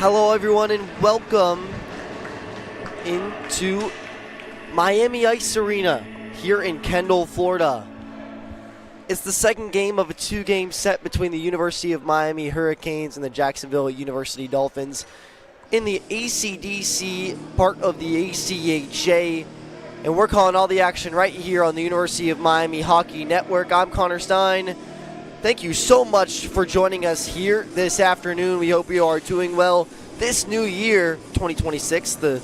Hello everyone and welcome into Miami Ice Arena here in Kendall, Florida. It's the second game of a two-game set between the University of Miami Hurricanes and the Jacksonville University Dolphins in the ACDC part of the ACHA. And we're calling all the action right here on the University of Miami Hockey Network. I'm Connor Stein. Thank you so much for joining us here this afternoon. We hope you are doing well. This new year, 2026, the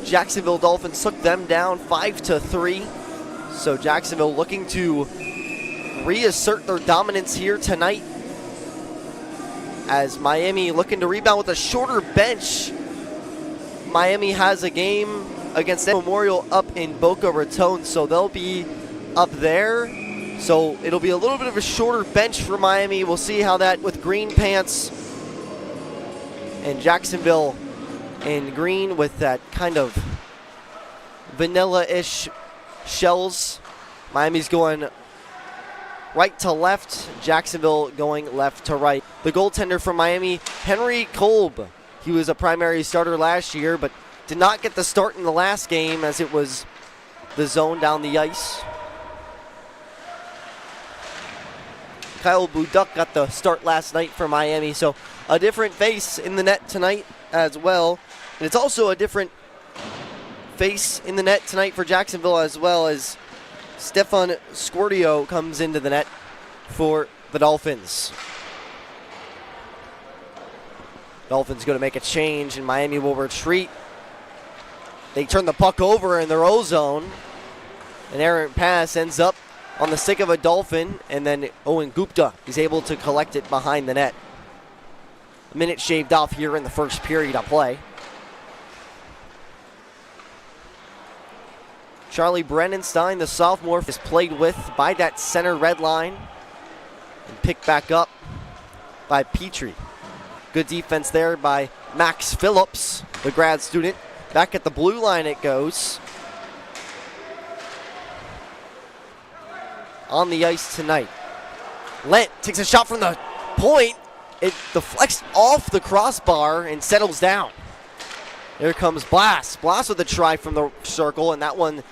Jacksonville Dolphins took them down 5-3. So Jacksonville looking to reassert their dominance here tonight, as Miami looking to rebound with a shorter bench. Miami has a game against Memorial up in Boca Raton, so they'll be up there. So it'll be a little bit of a shorter bench for Miami. We'll see how that with green pants and Jacksonville in green with that kind of vanilla-ish shells. Miami's going right to left, Jacksonville going left to right. The goaltender for Miami, Henry Kolb. He was a primary starter last year, but did not get the start in the last game as it was the zone down the ice. Kyle Buduk got the start last night for Miami, so a different face in the net tonight as well. And it's also a different face in the net tonight for Jacksonville, as well as Stefan Squirtio comes into the net for the Dolphins. Dolphins going to make a change, and Miami will retreat. They turn the puck over in their O zone. An errant pass ends up on the stick of a Dolphin, and then Owen Gupta is able to collect it behind the net. A minute shaved off here in the first period of play. Charlie Brennenstein, the sophomore, is played with by that center red line and picked back up by Petrie. Good defense there by Max Phillips, the grad student. Back at the blue line it goes. On the ice tonight, Lent takes a shot from the point. It deflects off the crossbar and settles down. Here comes Blas. Blas with a try from the circle, and that one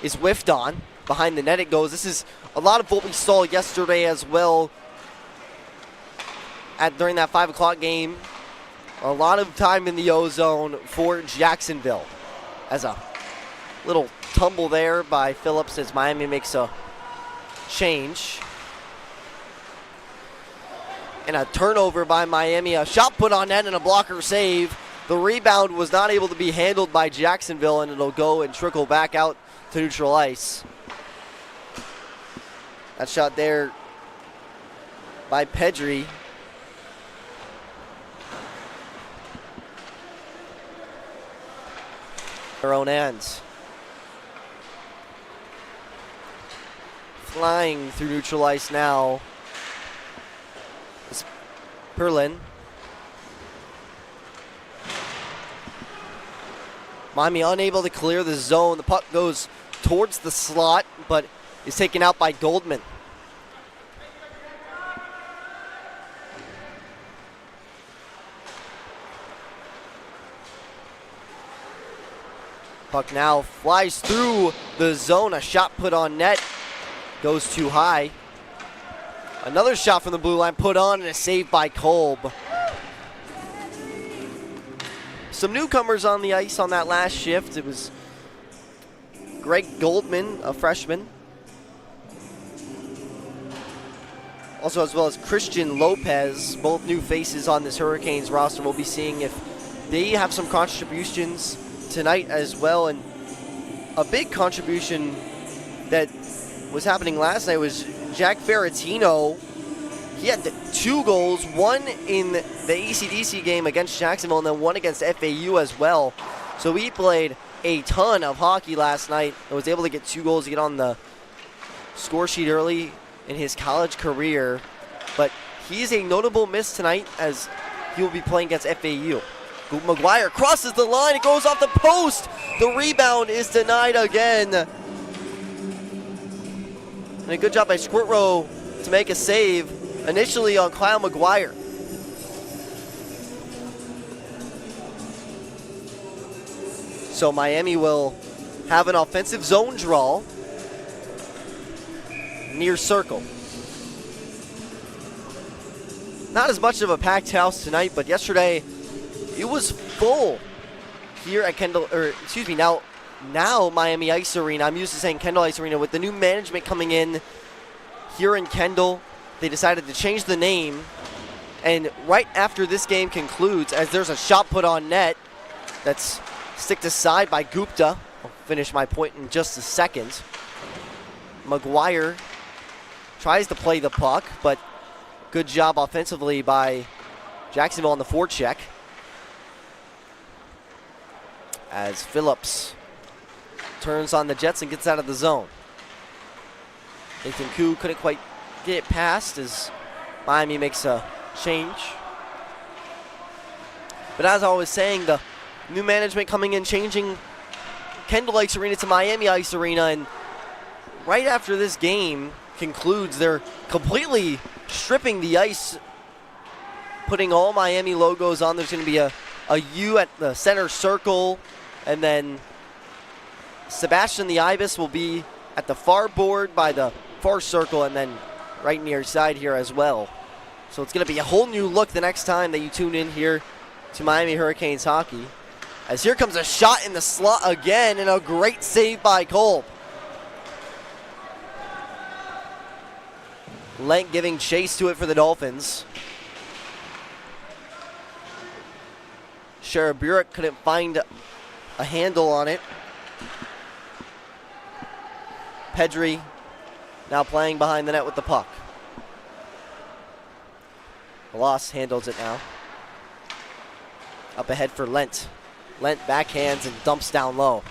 is whiffed on. Behind the net it goes. This is a lot of what we saw yesterday as well during that 5 o'clock game. A lot of time in the O zone for Jacksonville. As a little tumble there by Phillips as Miami makes a change. And a turnover by Miami. A shot put on net and a blocker save. The rebound was not able to be handled by Jacksonville, and it'll go and trickle back out to neutral ice. That shot there by Pedri. Their own ends. Flying through neutral ice now is Perlin. Miami unable to clear the zone. The puck goes towards the slot, but is taken out by Goldman. Puck now flies through the zone. A shot put on net. Goes too high. Another shot from the blue line put on, and a save by Kolb. Some newcomers on the ice on that last shift. It was Greg Goldman, a freshman. Also, as well as Christian Lopez, both new faces on this Hurricanes roster. We'll be seeing if they have some contributions tonight as well. And a big contribution that was happening last night was Jack Ferratino. He had 2 goals, one in the ACDC game against Jacksonville and then one against FAU as well. So he played a ton of hockey last night and was able to get 2 goals to get on the score sheet early in his college career. But he's a notable miss tonight as he will be playing against FAU. McGuire crosses the line. It goes off the post. The rebound is denied again. And a good job by Squirtro to make a save initially on Kyle McGuire. So Miami will have an offensive zone draw near circle. Not as much of a packed house tonight, but yesterday it was full here at now Miami Ice Arena. I'm used to saying Kendall Ice Arena with the new management coming in here in Kendall. they decided to change the name. And right after this game concludes, as there's a shot put on net that's sticked aside by Gupta. I'll finish my point in just a second. McGuire tries to play the puck, but good job offensively by Jacksonville on the forecheck. As Phillips turns on the Jets and gets out of the zone. Nathan Koo couldn't quite get it past as Miami makes a change. But as I was saying, the new management coming in, changing Kendall Ice Arena to Miami Ice Arena, and right after this game concludes, they're completely stripping the ice, putting all Miami logos on. There's going to be a U at the center circle, and then Sebastian the Ibis will be at the far board by the far circle, and then right near side here as well. So it's going to be a whole new look the next time that you tune in here to Miami Hurricanes hockey. As here comes a shot in the slot again, and a great save by Kolb. Lent giving chase to it for the Dolphins. Sharaburek couldn't find a handle on it. Pedri now playing behind the net with the puck. Loss handles it now. Up ahead for Lent. Lent backhands and dumps down low.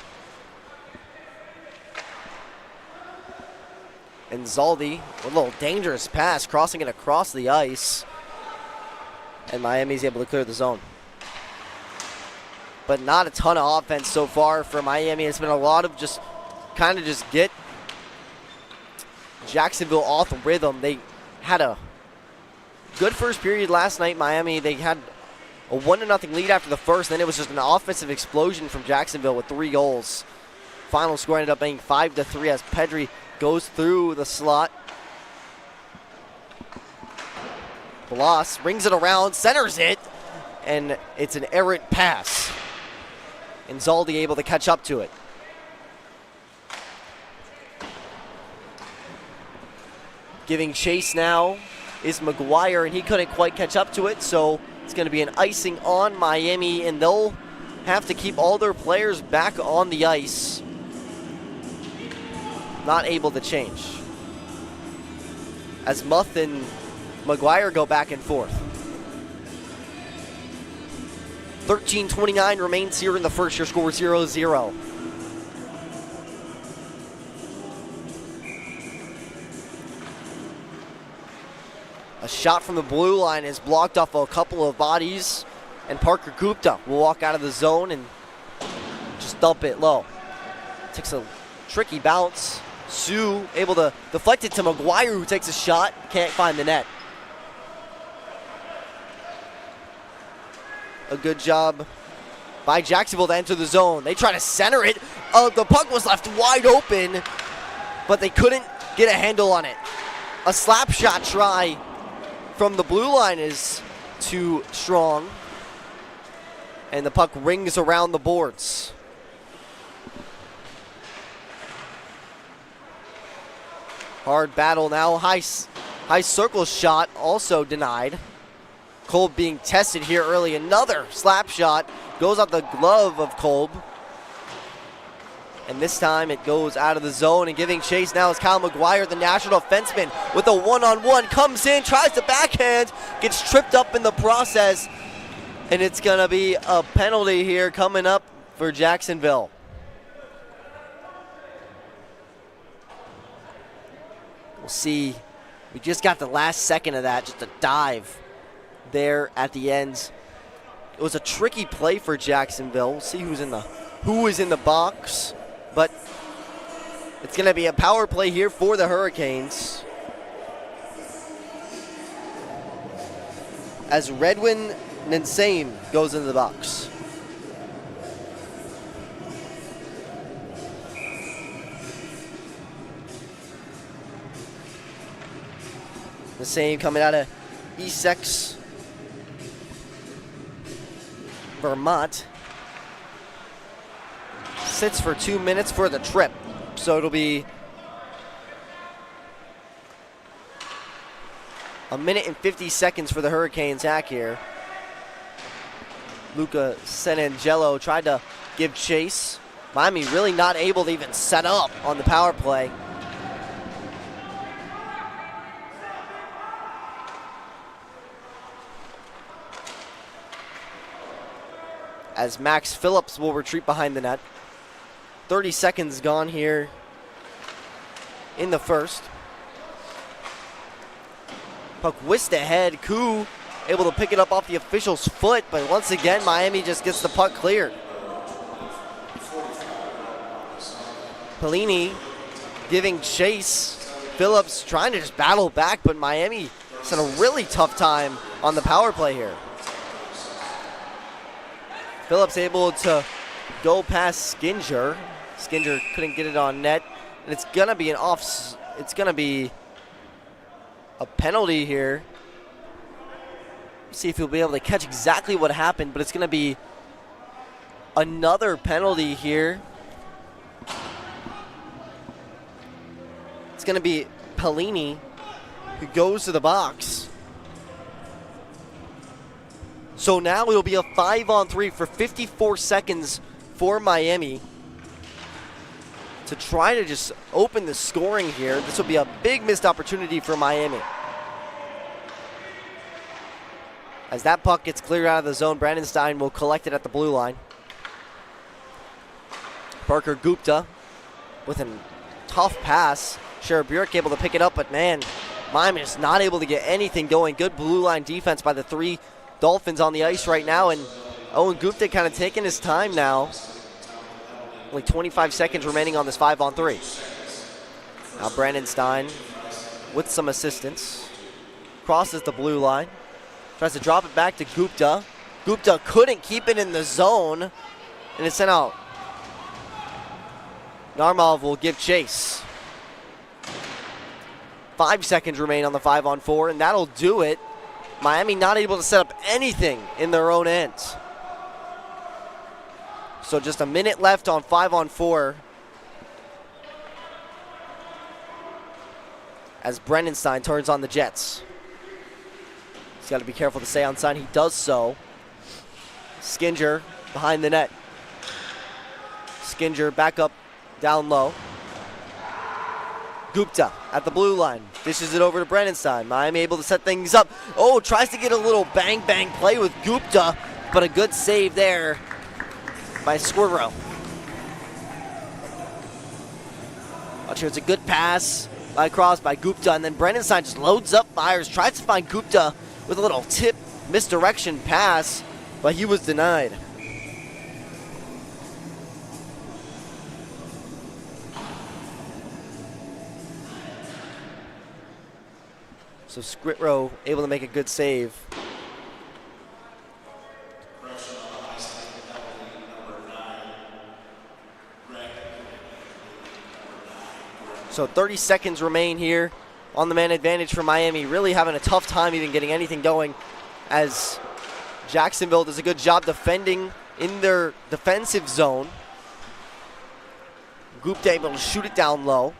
And Zaldi, a little dangerous pass, crossing it across the ice. And Miami's able to clear the zone. But not a ton of offense so far for Miami. It's been a lot of just get Jacksonville off rhythm. They had a good first period last night. Miami, they had a 1-0 lead after the first. Then it was just an offensive explosion from Jacksonville with 3 goals. Final score ended up being 5-3 as Pedri goes through the slot. Blas brings it around, centers it, and it's an errant pass. And Zaldi able to catch up to it. Giving chase now is McGuire, and he couldn't quite catch up to it, so it's going to be an icing on Miami, and they'll have to keep all their players back on the ice. Not able to change. As Muth and McGuire go back and forth. 13:29 remains here in the first. Your score 0-0. A shot from the blue line is blocked off a couple of bodies, and Parker Gupta will walk out of the zone and just dump it low. Takes a tricky bounce. Sue able to deflect it to McGuire, who takes a shot, can't find the net. A good job by Jacksonville to enter the zone. They try to center it. The puck was left wide open, but they couldn't get a handle on it. A slap shot try from the blue line is too strong, and the puck rings around the boards. Hard battle now. High circle shot also denied. Kolb being tested here early. Another slap shot goes off the glove of Kolb. And this time it goes out of the zone, and giving chase now is Kyle McGuire, the national defenseman, with a one-on-one. Comes in, tries to backhand, gets tripped up in the process, and it's going to be a penalty here coming up for Jacksonville. We'll see. We just got the last second of that, just a dive there at the end. It was a tricky play for Jacksonville. We'll see who is in the box, but it's going to be a power play here for the Hurricanes. As Redwin Nansame goes into the box. The same coming out of Essex, Vermont. Sits for 2 minutes for the trip. So it'll be A minute and 50 seconds for the Hurricanes hack here. Luca Senangelo tried to give chase. Miami really not able to even set up on the power play. As Max Phillips will retreat behind the net. 30 seconds gone here in the first. Puck whisked ahead. Koo able to pick it up off the official's foot, but once again, Miami just gets the puck cleared. Pelini giving chase. Phillips trying to just battle back, but Miami has had a really tough time on the power play here. Phillips able to go past Skinger. Skinger couldn't get it on net, and it's gonna be it's gonna be a penalty here. See if he'll be able to catch exactly what happened, but it's gonna be another penalty here. It's gonna be Pelini who goes to the box. So now it'll be a 5-on-3 for 54 seconds for Miami to try to just open the scoring here. This will be a big missed opportunity for Miami. As that puck gets cleared out of the zone, Brandon Stein will collect it at the blue line. Parker Gupta with a tough pass. Sheriff Burek able to pick it up, but man, Miami is not able to get anything going. Good blue line defense by the three Dolphins on the ice right now, and Owen Gupta kind of taking his time now. Only 25 seconds remaining on this 5-on-3. Now Brandon Stein with some assistance. Crosses the blue line. Tries to drop it back to Gupta. Gupta couldn't keep it in the zone, and it's sent out. Narmov will give chase. 5 seconds remain on the 5-on-4, and that'll do it. Miami not able to set up anything in their own end. So just a minute left on 5-on-4. As Brendenstein turns on the Jets. He's got to be careful to stay on side. He does so. Skinger behind the net. Skinger back up down low. Gupta at the blue line. Dishes it over to Brendenstein. Miami able to set things up. Oh, tries to get a little bang-bang play with Gupta, but a good save there by Squirro. Watch here, it's a good pass across by Gupta, and then Brendenstein just loads up, fires, tries to find Gupta with a little tip misdirection pass, but he was denied. So Squirro able to make a good save. So 30 seconds remain here on the man advantage for Miami. Really having a tough time even getting anything going, as Jacksonville does a good job defending in their defensive zone. Gupta able to shoot it down low.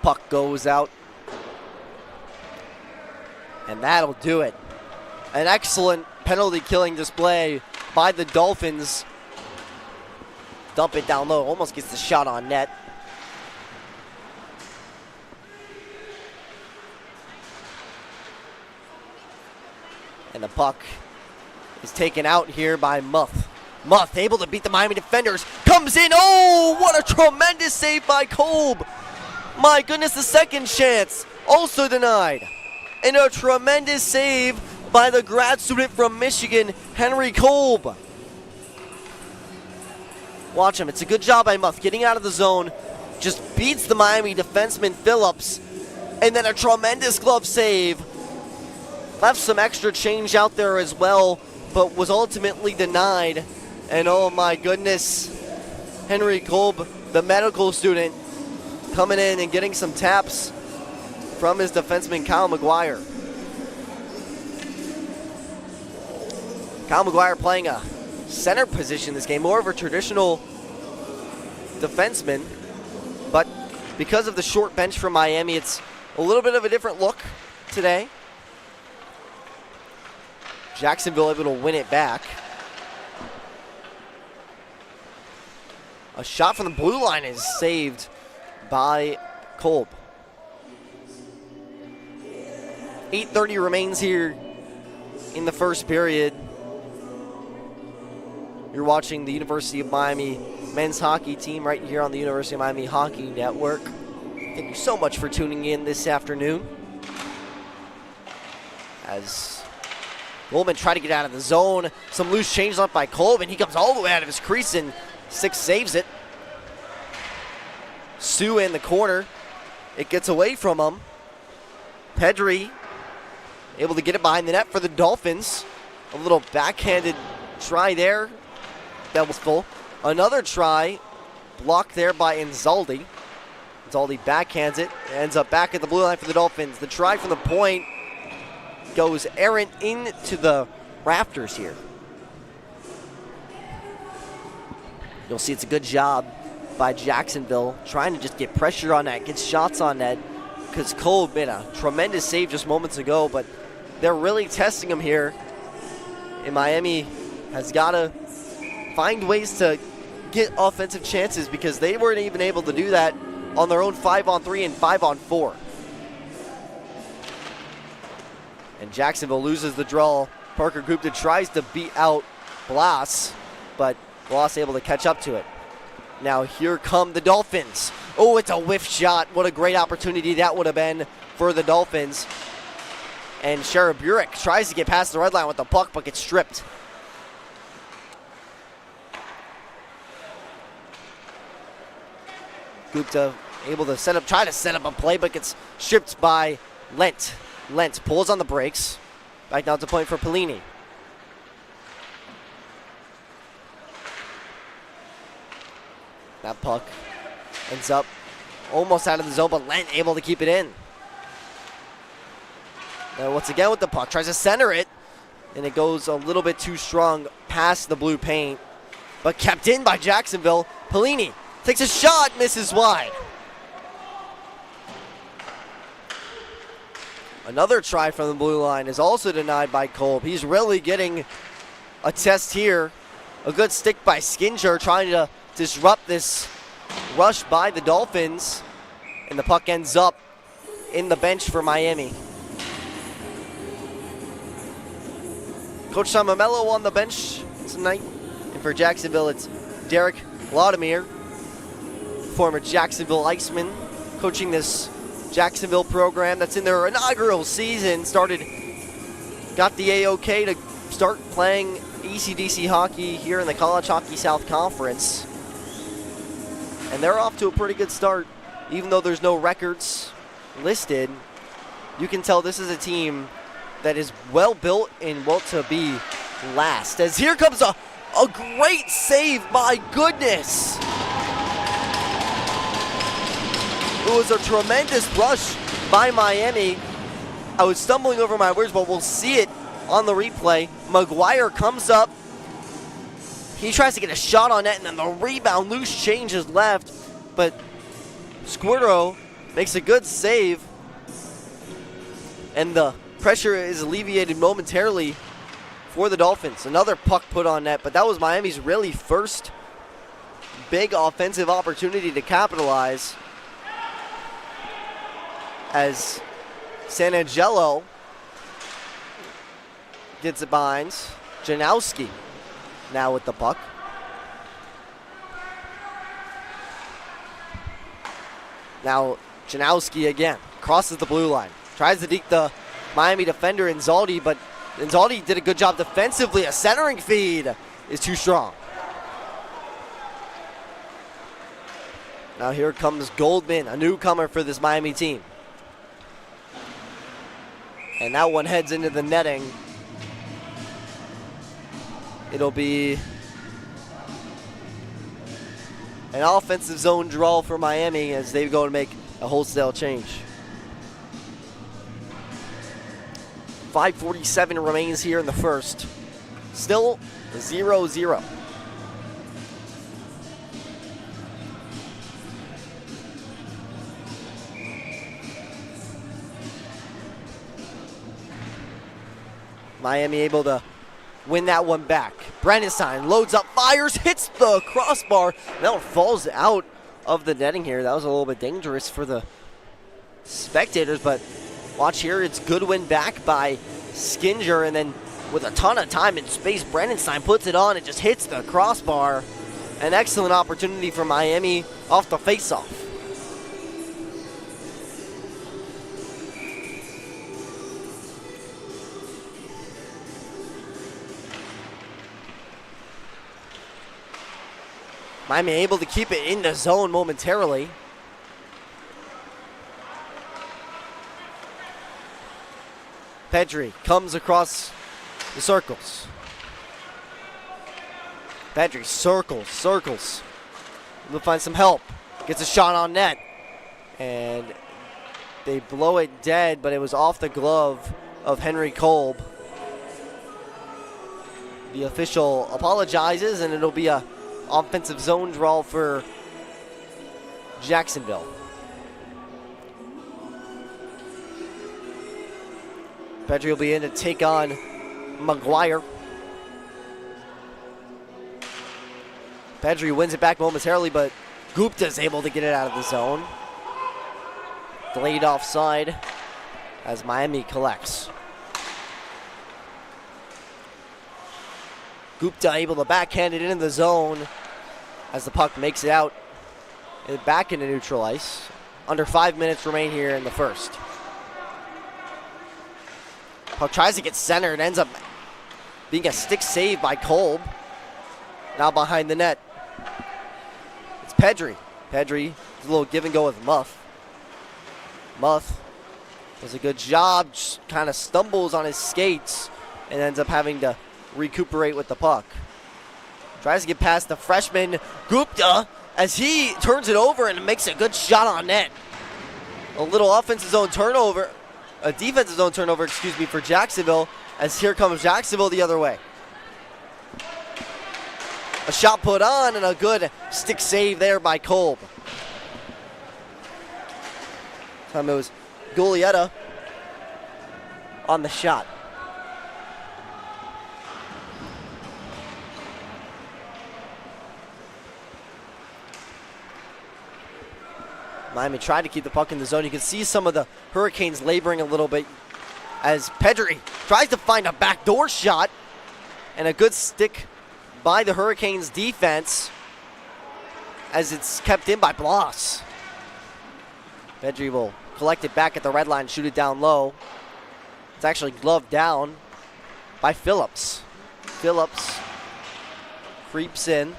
Puck goes out. And that'll do it. An excellent penalty killing display by the Dolphins. Dump it down low, almost gets the shot on net. And the puck is taken out here by Muth. Muth able to beat the Miami defenders. Comes in, oh, what a tremendous save by Kolb. My goodness, the second chance also denied. And a tremendous save by the grad student from Michigan, Henry Kolb. Watch him. It's a good job by Muth getting out of the zone. Just beats the Miami defenseman Phillips. And then a tremendous glove save. Left some extra change out there as well, but was ultimately denied. And oh my goodness, Henry Kolb, the medical student, coming in and getting some taps from his defenseman Kyle McGuire. Kyle McGuire playing a center position this game, more of a traditional defenseman, but because of the short bench from Miami, it's A little bit of a different look today. Jacksonville able to win it back. A shot from the blue line is saved by Kolb. 8:30 remains here in the first period. You're watching the University of Miami men's hockey team right here on the University of Miami Hockey Network. Thank you so much for tuning in this afternoon. As Goldman tried to get out of the zone, some loose change left by Kolb, and he comes all the way out of his crease, and Six saves it. Sue in the corner. It gets away from him. Pedri able to get it behind the net for the Dolphins. A little backhanded try there. That was full. Another try blocked there by Inzaldi. Inzaldi backhands it. Ends up back at the blue line for the Dolphins. The try from the point goes errant into the rafters here. You'll see it's a good job by Jacksonville trying to just get pressure on that, get shots on that, because Kolb made a tremendous save just moments ago, but they're really testing him here. And Miami has got to find ways to get offensive chances because they weren't even able to do that on their own 5-on-3 and 5-on-4. And Jacksonville loses the draw. Parker Gupta tries to beat out Blas, but Blas able to catch up to it. Now here come the Dolphins. Oh, it's a whiff shot. What a great opportunity that would have been for the Dolphins. And Sharaburek tries to get past the red line with the puck, but gets stripped. Gupta able to try to set up a play, but gets stripped by Lent. Lent pulls on the brakes. Back down to point for Pellini. That puck ends up almost out of the zone, but Lent able to keep it in. And once again with the puck, tries to center it, and it goes a little bit too strong past the blue paint, but kept in by Jacksonville. Pellini takes a shot, misses wide. Another try from the blue line is also denied by Kolb. He's really getting a test here. A good stick by Skinger trying to disrupt this rush by the Dolphins, and the puck ends up in the bench for Miami. Coach Samamello on the bench tonight, and for Jacksonville it's Derek Laudemire, former Jacksonville Iceman, coaching this Jacksonville program that's in their inaugural season. Got the A-OK to start playing ECDC hockey here in the College Hockey South Conference. And they're off to a pretty good start. Even though there's no records listed, you can tell this is a team that is well built and want to be last. As here comes a great save, my goodness. It was a tremendous rush by Miami. I was stumbling over my words, but we'll see it on the replay. McGuire comes up. He tries to get a shot on net, and then the rebound, loose change is left. But Squirto makes a good save. And the pressure is alleviated momentarily for the Dolphins. Another puck put on net, but that was Miami's really first big offensive opportunity to capitalize. As San Angelo gets it behind. Janowski now with the puck. Now Janowski again crosses the blue line. Tries to deke the Miami defender Inzaldi, but Inzaldi did a good job defensively. A centering feed is too strong. Now here comes Goldman, a newcomer for this Miami team. And that one heads into the netting. It'll be an offensive zone draw for Miami as they go to make a wholesale change. 5:47 remains here in the first. Still 0-0. Miami able to win that one back. Brandenstein loads up, fires, hits the crossbar. That one falls out of the netting here. That was a little bit dangerous for the spectators, but watch here. It's good win back by Skinger, and then with a ton of time and space, Brandenstein puts it on and just hits the crossbar. An excellent opportunity for Miami off the faceoff. Miami able to keep it in the zone momentarily. Pedri comes across the circles. Pedri circles. We'll find some help. Gets a shot on net. And they blow it dead, but it was off the glove of Henry Kolb. The official apologizes, and it'll be a offensive zone draw for Jacksonville. Pedri will be in to take on McGuire. Pedri wins it back momentarily, but Gupta's able to get it out of the zone. Delayed offside as Miami collects. Gupta able to backhand it into the zone as the puck makes it out and back into neutral ice. Under 5 minutes remain here in the first. Puck tries to get centered, ends up being a stick save by Kolb. Now behind the net. It's Pedri. Pedri, a little give and go with Muff. Muff does a good job, just kind of stumbles on his skates and ends up having to recuperate with the puck. Tries to get past the freshman Gupta as he turns it over and makes a good shot on net. A little defensive zone turnover for Jacksonville, as here comes Jacksonville the other way. A shot put on and a good stick save there by Kolb. Time it was Guglietta on the shot. Miami tried to keep the puck in the zone. You can see some of the Hurricanes laboring a little bit as Pedri tries to find a backdoor shot, and a good stick by the Hurricanes defense as it's kept in by Bloss. Pedri will collect it back at the red line, shoot it down low. It's actually gloved down by Phillips. Phillips creeps in.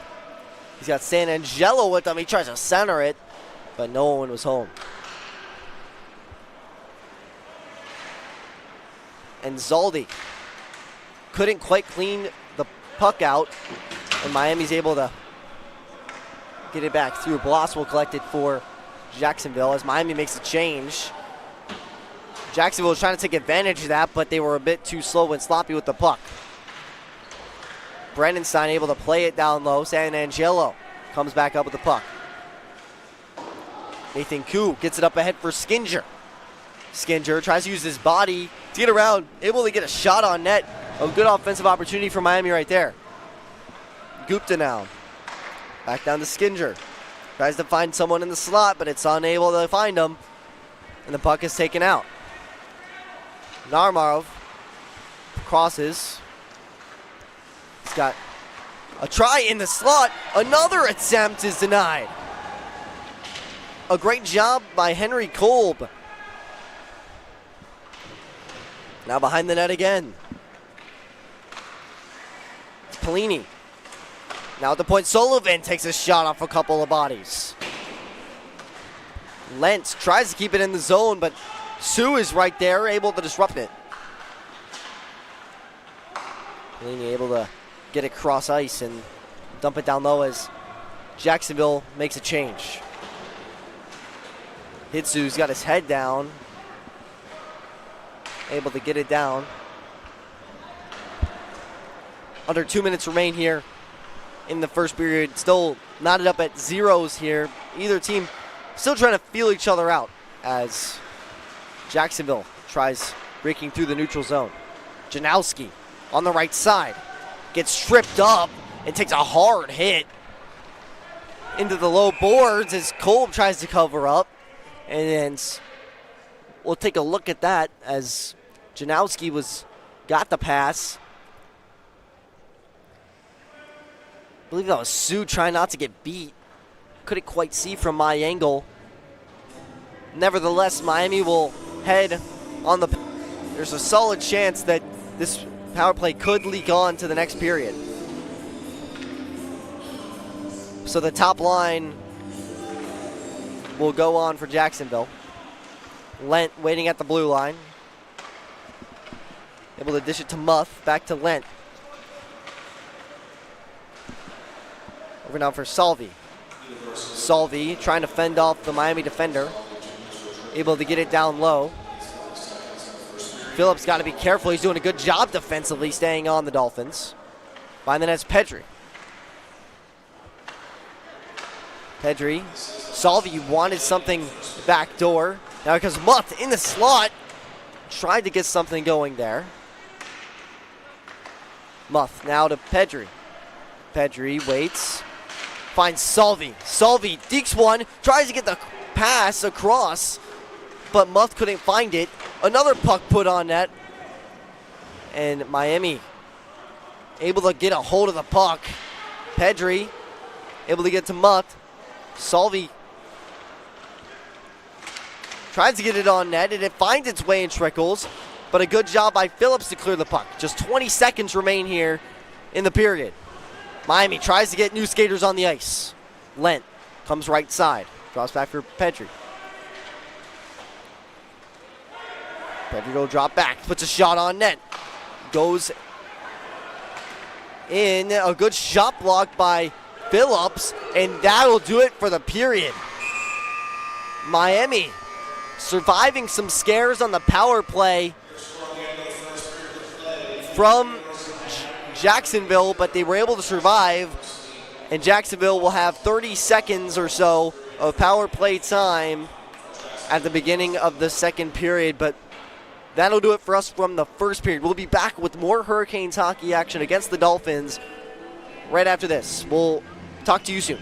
He's got San Angelo with him. He tries to center it, but no one was home. And Zaldi couldn't quite clean the puck out, and Miami's able to get it back through. Bloss will collect it for Jacksonville as Miami makes a change. Jacksonville was trying to take advantage of that, but they were a bit too slow and sloppy with the puck. Brandenstein able to play it down low. San Angelo comes back up with the puck. Nathan Koo gets it up ahead for Skinger. Skinger tries to use his body to get around, able to get a shot on net. A good offensive opportunity for Miami right there. Gupta now. Back down to Skinger. Tries to find someone in the slot, but it's unable to find him. And the puck is taken out. Narmarov crosses. He's got a try in the slot. Another attempt is denied. A great job by Henry Kolb. Now behind the net again. It's Pelini. Now at the point, Sullivan takes a shot off a couple of bodies. Lentz tries to keep it in the zone, but Sue is right there, able to disrupt it. Pelini able to get it cross ice and dump it down low as Jacksonville makes a change. Hitsu's got his head down, able to get it down. Under 2 minutes remain here in the first period. Still knotted up at zeros here. Either team still trying to feel each other out as Jacksonville tries breaking through the neutral zone. Janowski on the right side. Gets tripped up and takes a hard hit into the low boards as Kolb tries to cover up. And then we'll take a look at that as Janowski got the pass. I believe that was Sue trying not to get beat. Couldn't quite see from my angle. Nevertheless, Miami will head on the... There's a solid chance that this power play could leak on to the next period. So the top line will go on for Jacksonville. Lent waiting at the blue line. Able to dish it to Muth. Back to Lent. Over now for Salvi. Salvi trying to fend off the Miami defender. Able to get it down low. Phillips got to be careful. He's doing a good job defensively staying on the Dolphins. Behind the net's Pedri. Pedri. Salvi wanted something back door. Now because Muth in the slot. Tried to get something going there. Muth now to Pedri. Pedri waits. Finds Salvi. Salvi dekes one. Tries to get the pass across. But Muth couldn't find it. Another puck put on net. And Miami able to get a hold of the puck. Pedri able to get to Muth. Salvi tries to get it on net, and it finds its way and trickles. But a good job by Phillips to clear the puck. Just 20 seconds remain here in the period. Miami tries to get new skaters on the ice. Lent comes right side. Drops back for Pedri. Pedri will drop back. Puts a shot on net. Goes in. A good shot block by Phillips. And that'll do it for the period. Miami surviving some scares on the power play from Jacksonville, but they were able to survive, and Jacksonville will have 30 seconds or so of power play time at the beginning of the second period, but that'll do it for us from the first period. We'll be back with more Hurricanes hockey action against the Dolphins right after this. We'll talk to you soon.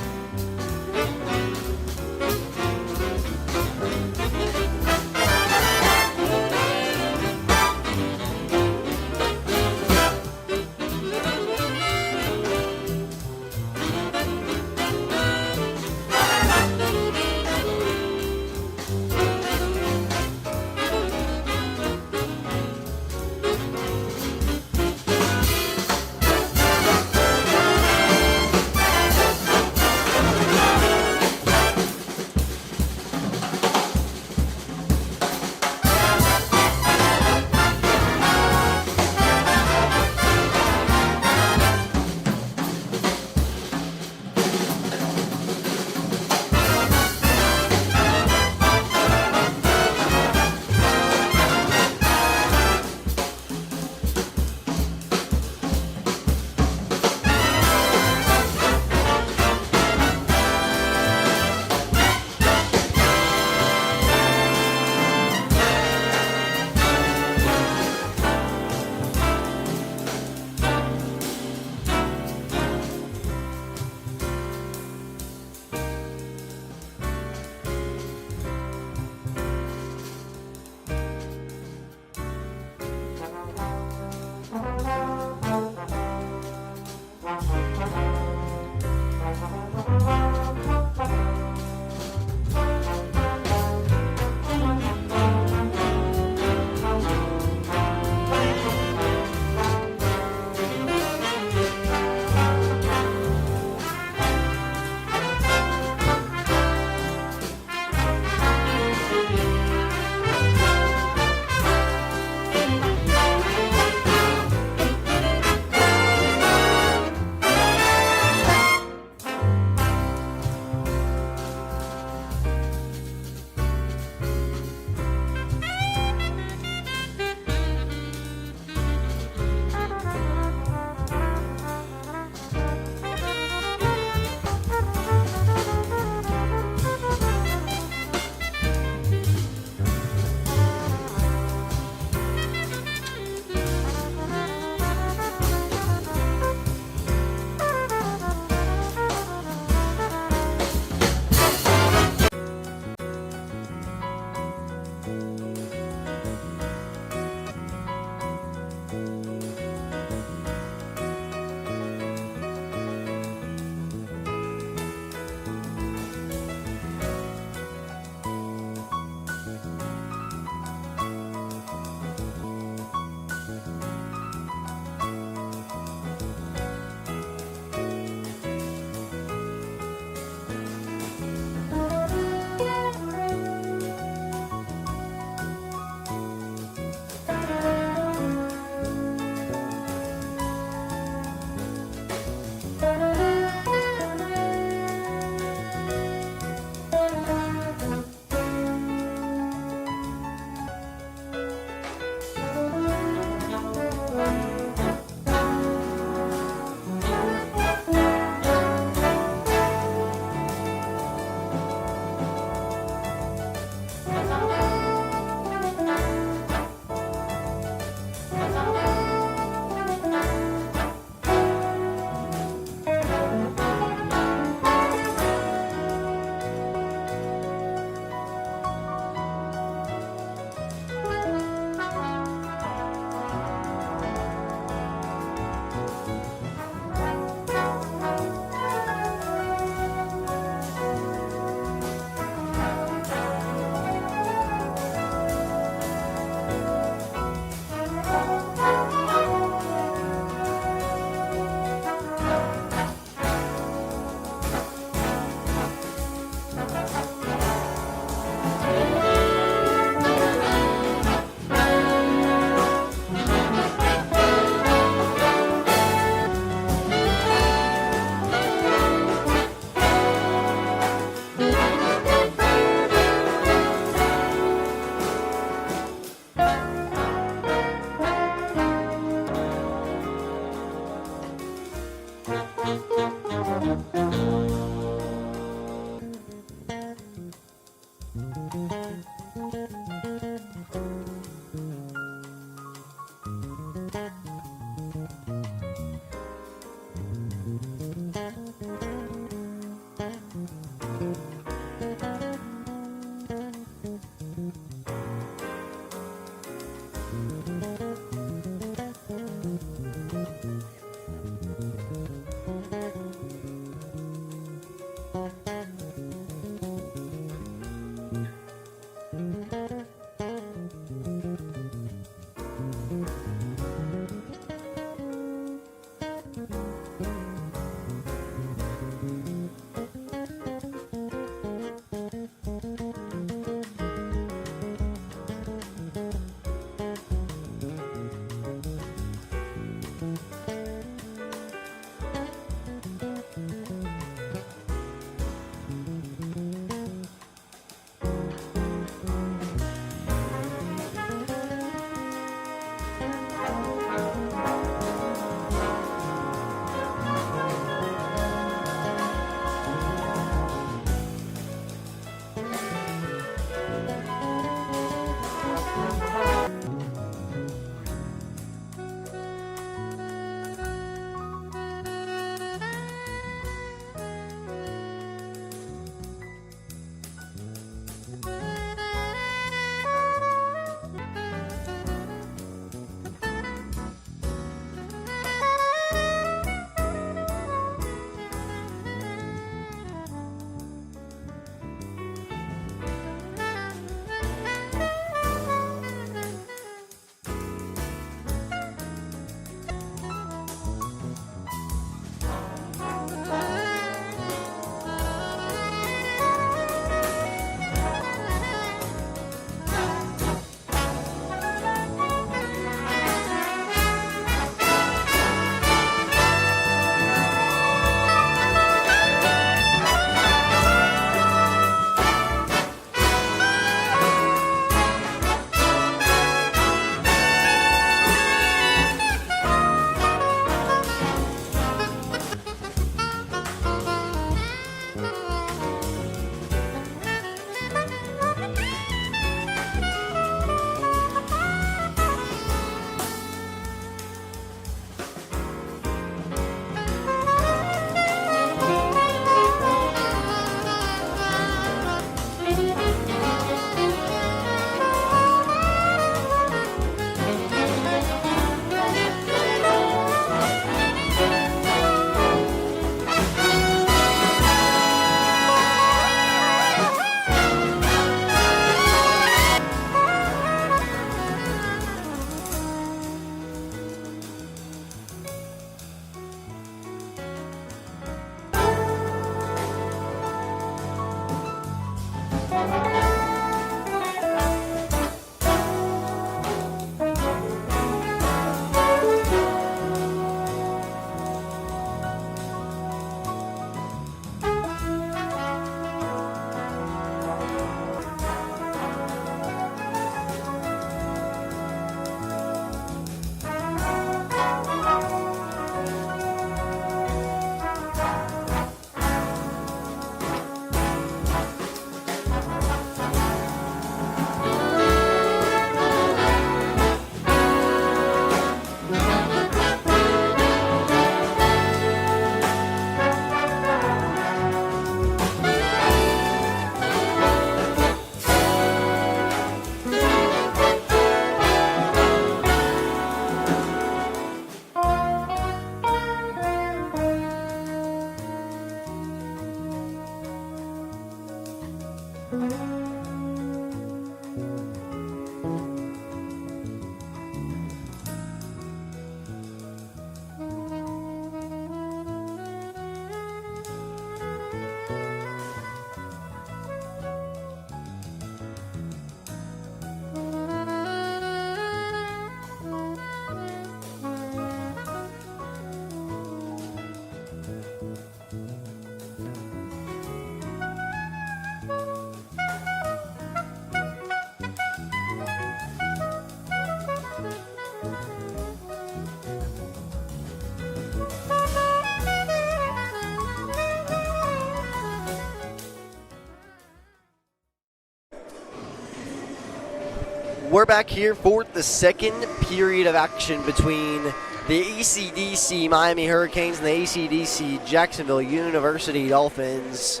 We're back here for the second period of action between the ACDC Miami Hurricanes and the ACDC Jacksonville University Dolphins.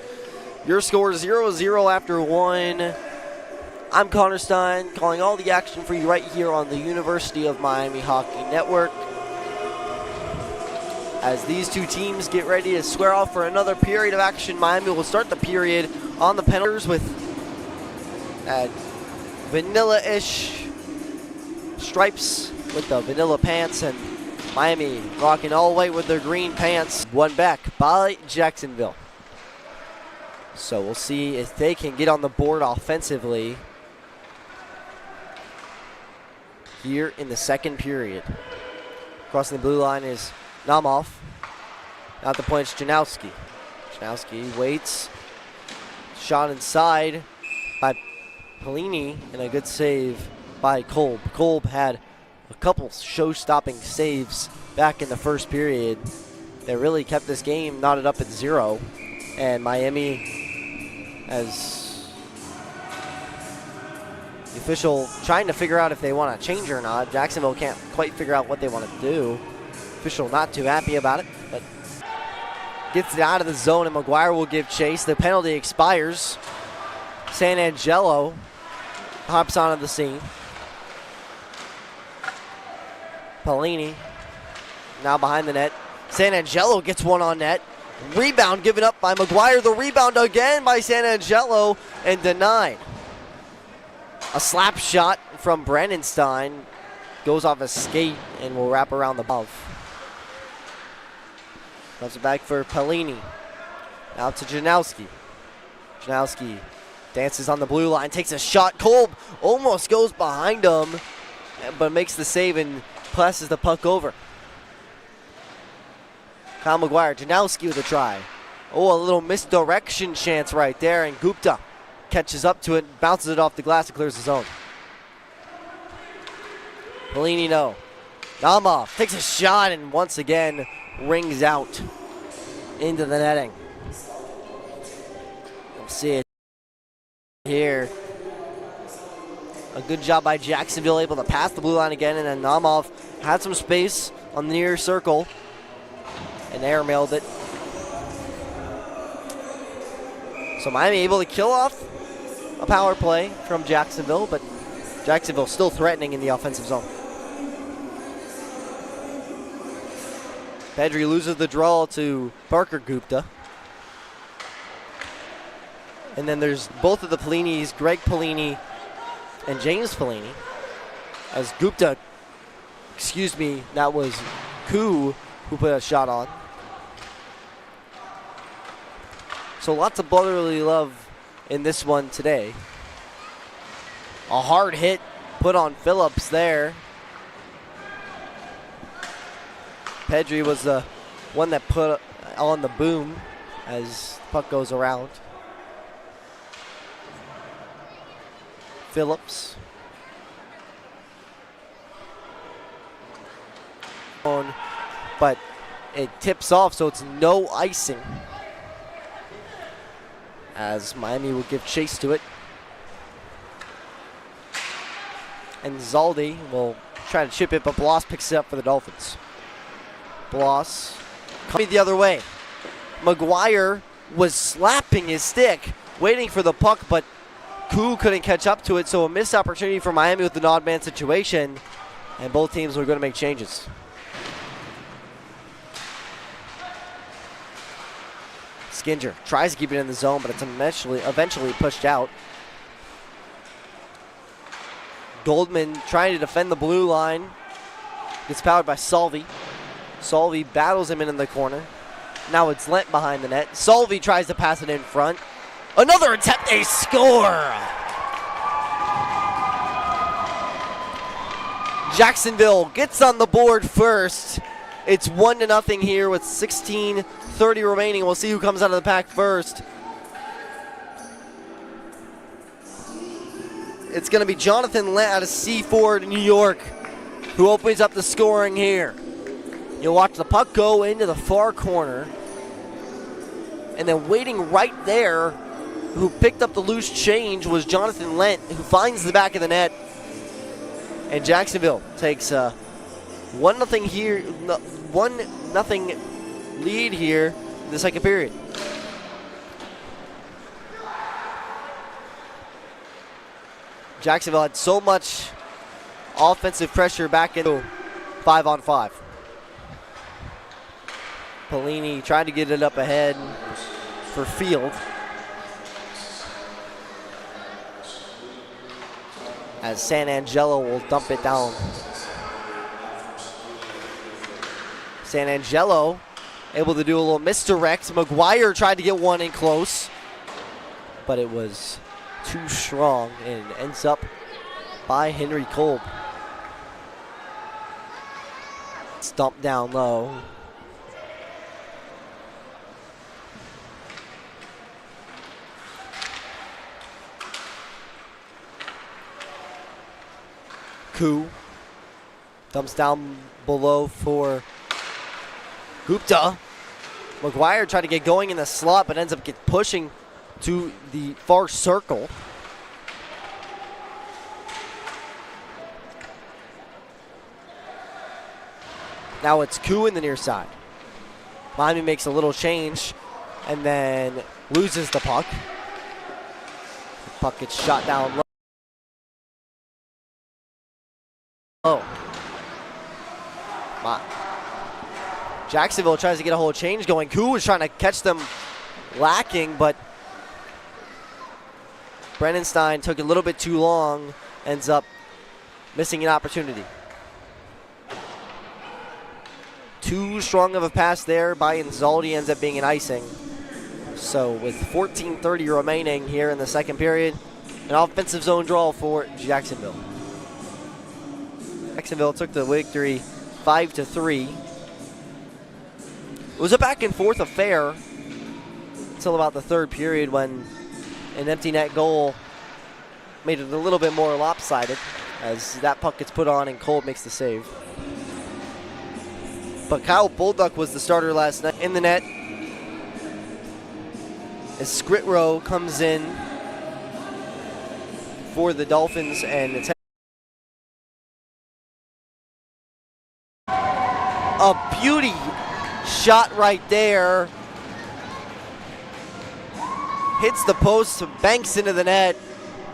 Your score is 0-0 after one. I'm Connor Stein, calling all the action for you right here on the University of Miami Hockey Network. As these two teams get ready to square off for another period of action, Miami will start the period on the penalties with vanilla-ish stripes with the vanilla pants, and Miami rocking all the way with their green pants. One back by Jacksonville. So we'll see if they can get on the board offensively here in the second period. Crossing the blue line is Naumov. At the point, it's Janowski. Janowski waits. Shot inside by Pelini, and a good save by Kolb. Kolb had a couple show-stopping saves back in the first period that really kept this game knotted up at 0. And Miami, as the official trying to figure out if they want to change or not. Jacksonville can't quite figure out what they want to do. Official not too happy about it, but gets it out of the zone, and McGuire will give chase. The penalty expires. San Angelo hops onto the scene. Pelini now behind the net. San Angelo gets one on net. Rebound given up by McGuire. The rebound again by San Angelo and denied. A slap shot from Brandenstein goes off a skate and will wrap around the above. Comes it back for Pelini. Now to Janowski. Janowski dances on the blue line, takes a shot. Kolb almost goes behind him, but makes the save and passes the puck over. Kyle McGuire, Janowski with a try. Oh, a little misdirection chance right there, and Gupta catches up to it, bounces it off the glass, and clears the zone. Pelini, no. Naumov takes a shot and once again rings out into the netting. We'll see it here. A good job by Jacksonville, able to pass the blue line again, and then Naumov had some space on the near circle and airmailed it. So Miami able to kill off a power play from Jacksonville, but Jacksonville still threatening in the offensive zone. Pedri loses the draw to Parker Gupta. And then there's both of the Pellinis, Greg Pelini and James Pelini. As Gupta, that was Koo who put a shot on. So lots of brotherly love in this one today. A hard hit put on Phillips there. Pedri was the one that put on the boom as the puck goes around. Phillips. But it tips off, so it's no icing. As Miami will give chase to it. And Zaldi will try to chip it, but Bloss picks it up for the Dolphins. Bloss coming the other way. McGuire was slapping his stick, waiting for the puck, but Koo couldn't catch up to it, so a missed opportunity for Miami with an odd man situation, and both teams were going to make changes. Skinger tries to keep it in the zone, but it's eventually pushed out. Goldman trying to defend the blue line. Gets powered by Salvi. Salvi battles him in the corner. Now it's Lent behind the net. Salvi tries to pass it in front. Another attempt, they score! Jacksonville gets on the board first. It's 1-0 here with 16:30 remaining. We'll see who comes out of the pack first. It's going to be Jonathan Lent out of Seaford, New York, who opens up the scoring here. You'll watch the puck go into the far corner. And then waiting right there, who picked up the loose change, was Jonathan Lent, who finds the back of the net And Jacksonville takes 1-0 here, 1-0 lead here in the second period. Jacksonville had so much offensive pressure back into 5-on-5. Pelini trying to get it up ahead for Field. As San Angelo will dump it down. San Angelo able to do a little misdirect. McGuire tried to get one in close, but it was too strong and ends up by Henry Kolb. Stumped down low. Koo dumps down below for Gupta. McGuire tried to get going in the slot, but ends up pushing to the far circle. Now it's Koo in the near side. Miami makes a little change and then loses the puck. The puck gets shot down low. Jacksonville tries to get a whole change going. Koo was trying to catch them lacking, but Brennenstein took a little bit too long, ends up missing an opportunity. Too strong of a pass there by Inzaldi, ends up being an icing. So with 14:30 remaining here in the second period, an offensive zone draw for Jacksonville. Jacksonville took the victory 5-3. It was a back and forth affair until about the third period when an empty net goal made it a little bit more lopsided as that puck gets put on and Kolb makes the save. But Kyle Bolduc was the starter last night in the net as Skritro comes in for the Dolphins, and it's a beauty shot right there. Hits the post, banks into the net,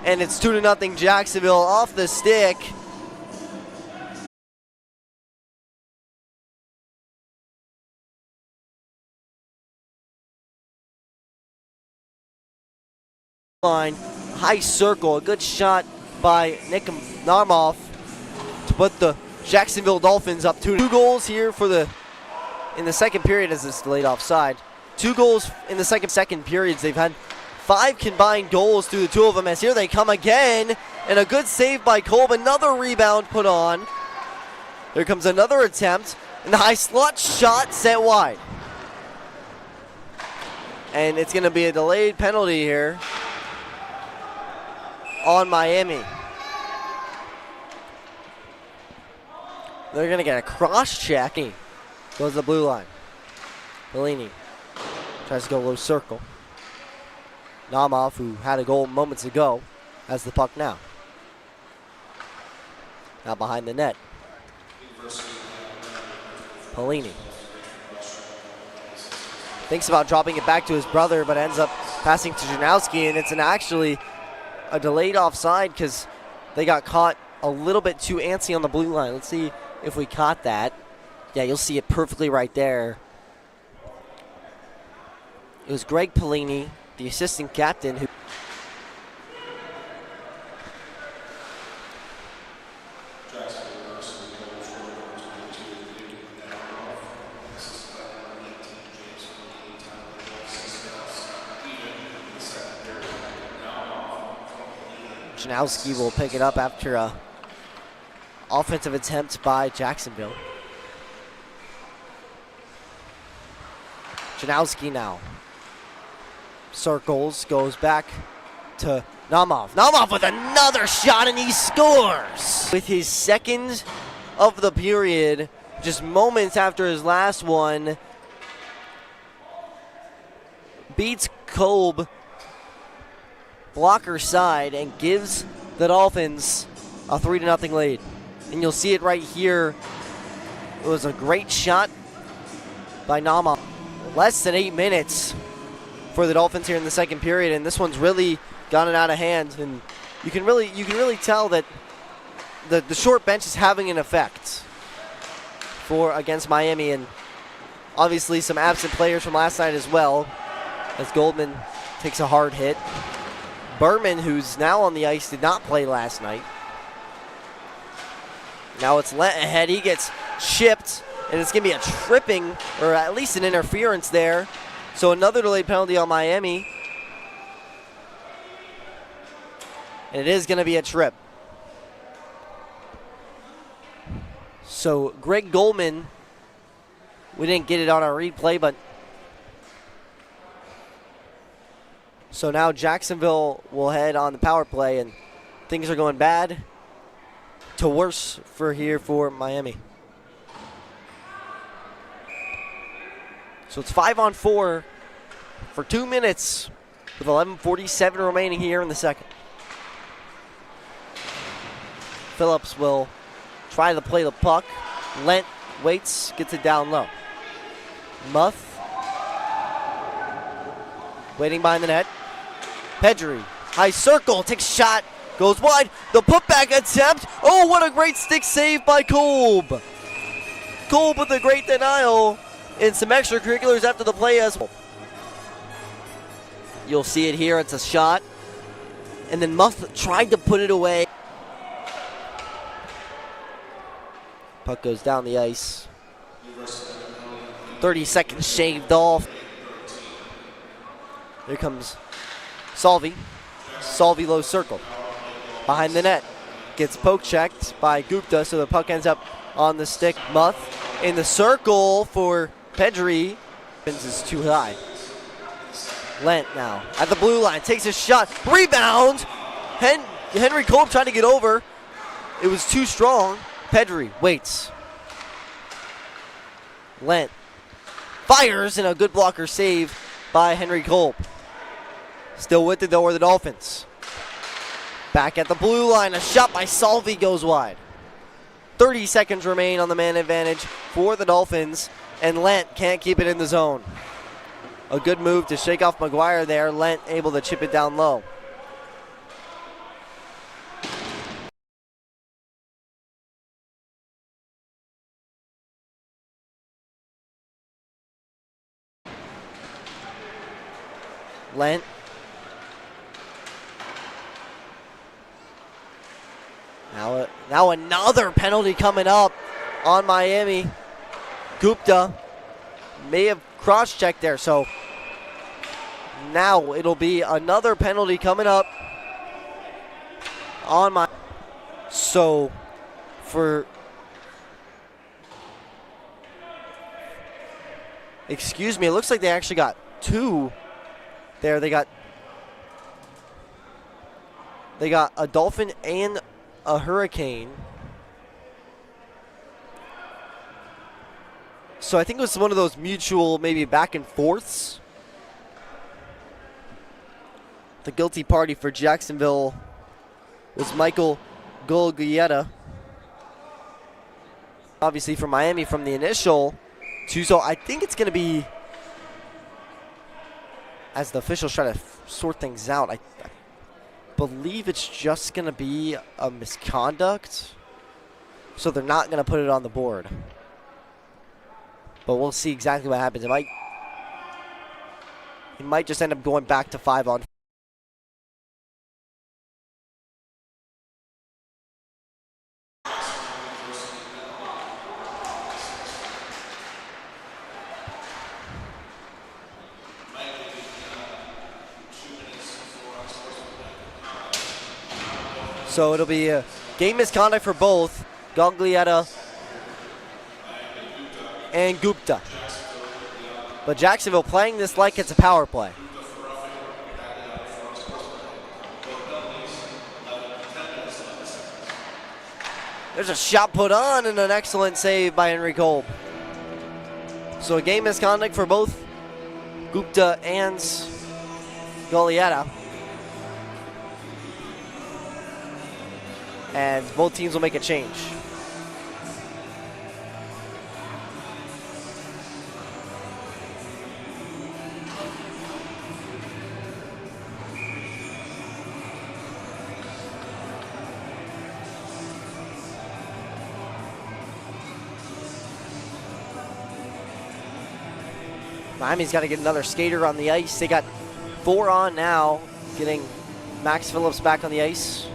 and it's 2-0 Jacksonville off the stick. Line, high circle, a good shot by Nick Narmoff to put the Jacksonville Dolphins up 2 goals here for in the second period as it's delayed offside. 2 goals in the second periods. They've had 5 combined goals through the 2 of them, as here they come again, and a good save by Kolb. Another rebound put on. There comes another attempt, and the high slot shot set wide. And it's going to be a delayed penalty here on Miami. They're going to get a cross-check. Goes to the blue line. Bellini tries to go low circle. Namov, who had a goal moments ago, has the puck now. Now behind the net. Pelini thinks about dropping it back to his brother, but ends up passing to Janowski, and it's actually a delayed offside because they got caught a little bit too antsy on the blue line. Let's see if we caught that. Yeah, you'll see it perfectly right there. It was Greg Pelini, the assistant captain, who Janowski will pick it up after a offensive attempt by Jacksonville. Janowski now circles, goes back to Namov. Namov with another shot, and he scores! With his second of the period, just moments after his last one, beats Kolb blocker side and gives the Dolphins a 3-0 lead. And you'll see it right here. It was a great shot by Nama. Less than 8 minutes for the Dolphins here in the second period, and this one's really gotten out of hand. And you can really tell that the short bench is having an effect against Miami, and obviously some absent players from last night as well, as Goldman takes a hard hit. Berman, who's now on the ice, did not play last night. Now it's Lent ahead. He gets chipped, and it's going to be a tripping, or at least an interference there. So another delayed penalty on Miami. And it is going to be a trip. So Greg Goldman, we didn't get it on our replay, but so now Jacksonville will head on the power play, and things are going bad to worse for Miami. So it's 5-on-4 for 2 minutes with 11:47 remaining here in the second. Phillips will try to play the puck. Lent waits, gets it down low. Muth waiting behind the net. Pedri, high circle, takes a shot, goes wide. The putback attempt. Oh, what a great stick save by Kolb. Kolb with a great denial and some extracurriculars after the play as well. You'll see it here. It's a shot. And then Muth tried to put it away. Puck goes down the ice. 30 seconds shaved off. Here comes Salvi. Salvi low circle. Behind the net. Gets poke checked by Gupta, so the puck ends up on the stick. Muth in the circle for Pedri. Is too high. Lent now at the blue line. Takes a shot. Rebound. Henry Kolb trying to get over. It was too strong. Pedri waits. Lent fires, and a good blocker save by Henry Kolb. Still with it though are the Dolphins. Back at the blue line, a shot by Salvi goes wide. 30 seconds remain on the man advantage for the Dolphins, and Lent can't keep it in the zone. A good move to shake off McGuire there. Lent able to chip it down low. Lent. Now another penalty coming up on Miami. Gupta may have cross-checked there, so now it'll be another penalty coming up on my. So excuse me, it looks like they actually got two there. They got a Dolphin and a Hurricane. So I think it was one of those mutual maybe back and forths. The guilty party for Jacksonville was Michael Golgietta. Obviously for Miami from the initial two. So I think it's going to be, as the officials try to sort things out, I believe it's just going to be a misconduct. So they're not going to put it on the board. But we'll see exactly what happens. It might just end up going back to 5-on-4. So it'll be a game misconduct for both Gaglietta and Gupta. But Jacksonville playing this like it's a power play. There's a shot put on and an excellent save by Henry Kolb. So a game misconduct for both Gupta and Gaglietta. And both teams will make a change. Miami's got to get another skater on the ice. They got 4 on now, getting Max Phillips back on the ice.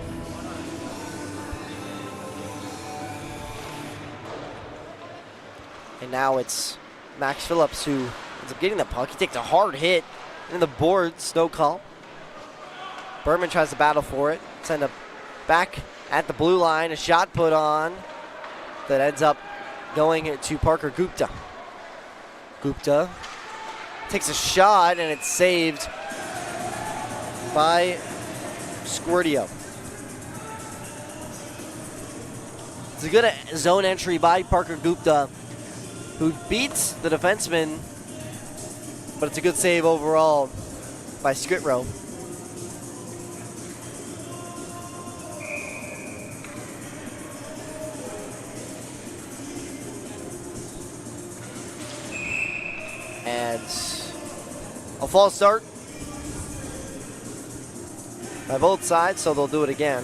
And now it's Max Phillips who ends up getting the puck. He takes a hard hit in the boards, no call. Berman tries to battle for it. Send it back at the blue line. A shot put on that ends up going to Parker Gupta. Gupta takes a shot and it's saved by Squirtio. It's a good zone entry by Parker Gupta, who beats the defenseman, but it's a good save overall by Skritro. And a false start by both sides, so they'll do it again.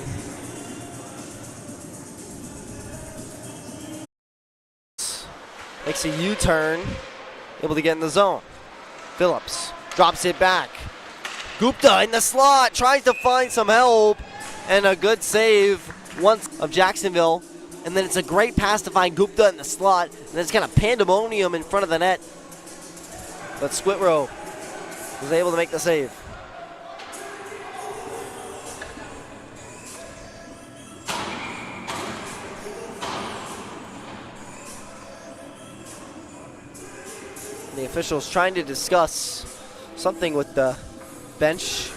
Makes a U-turn, able to get in the zone. Phillips drops it back. Gupta in the slot, tries to find some help, and a good save once of Jacksonville. And then it's a great pass to find Gupta in the slot, and then it's kind of pandemonium in front of the net. But Squitro was able to make the save. The officials trying to discuss something with the bench.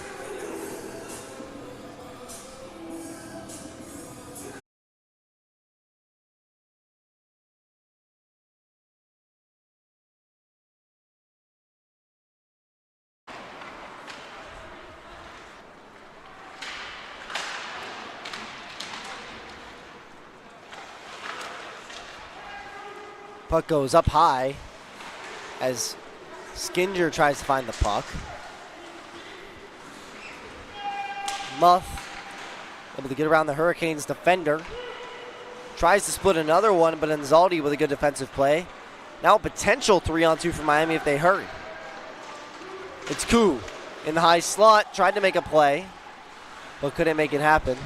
Puck goes up high as Skinger tries to find the puck. Muth able to get around the Hurricanes defender. Tries to split another one, but Anzaldi with a good defensive play. Now a potential 3-on-2 for Miami if they hurry. It's Koo in the high slot, tried to make a play, but couldn't make it happen.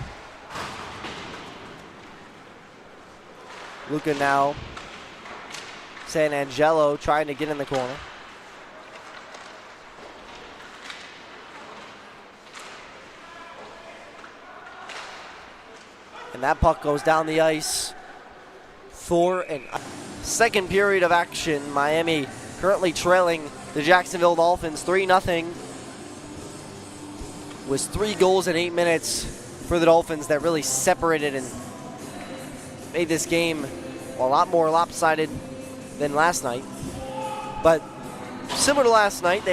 Luca now, San Angelo trying to get in the corner. And that puck goes down the ice for a second period of action. Miami currently trailing the Jacksonville Dolphins 3-0. Was 3 goals in 8 minutes for the Dolphins that really separated and made this game a lot more lopsided than last night. But similar to last night,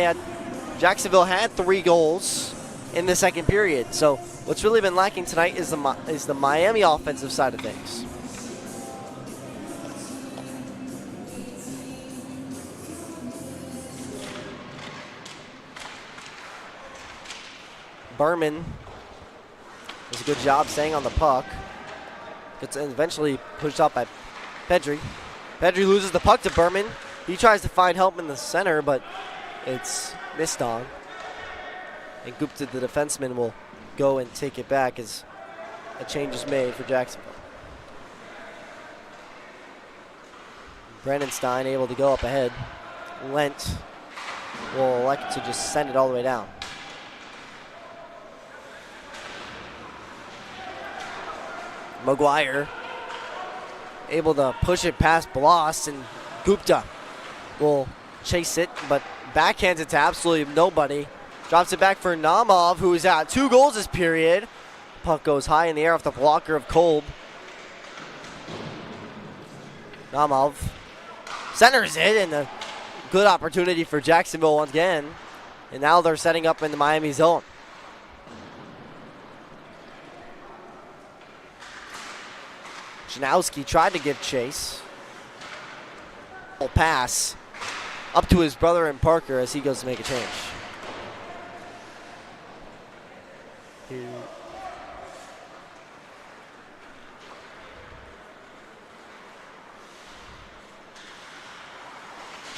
Jacksonville had 3 goals in the second period. So what's really been lacking tonight is the Miami offensive side of things. Berman does a good job staying on the puck. Gets eventually pushed out by Pedri. Pedri loses the puck to Berman. He tries to find help in the center, but it's missed on. And Gupta, the defenseman, will go and take it back as a change is made for Jacksonville. Brendan Stein able to go up ahead. Lent will elect to just send it all the way down. Maguire able to push it past Bloss, and Gupta will chase it, but backhands it to absolutely nobody. Drops it back for Namov, who is at 2 goals this period. Puck goes high in the air off the blocker of Kolb. Namov centers it, and a good opportunity for Jacksonville once again. And now they're setting up in the Miami zone. Janowski tried to give chase. Pass up to his brother and Parker as he goes to make a change.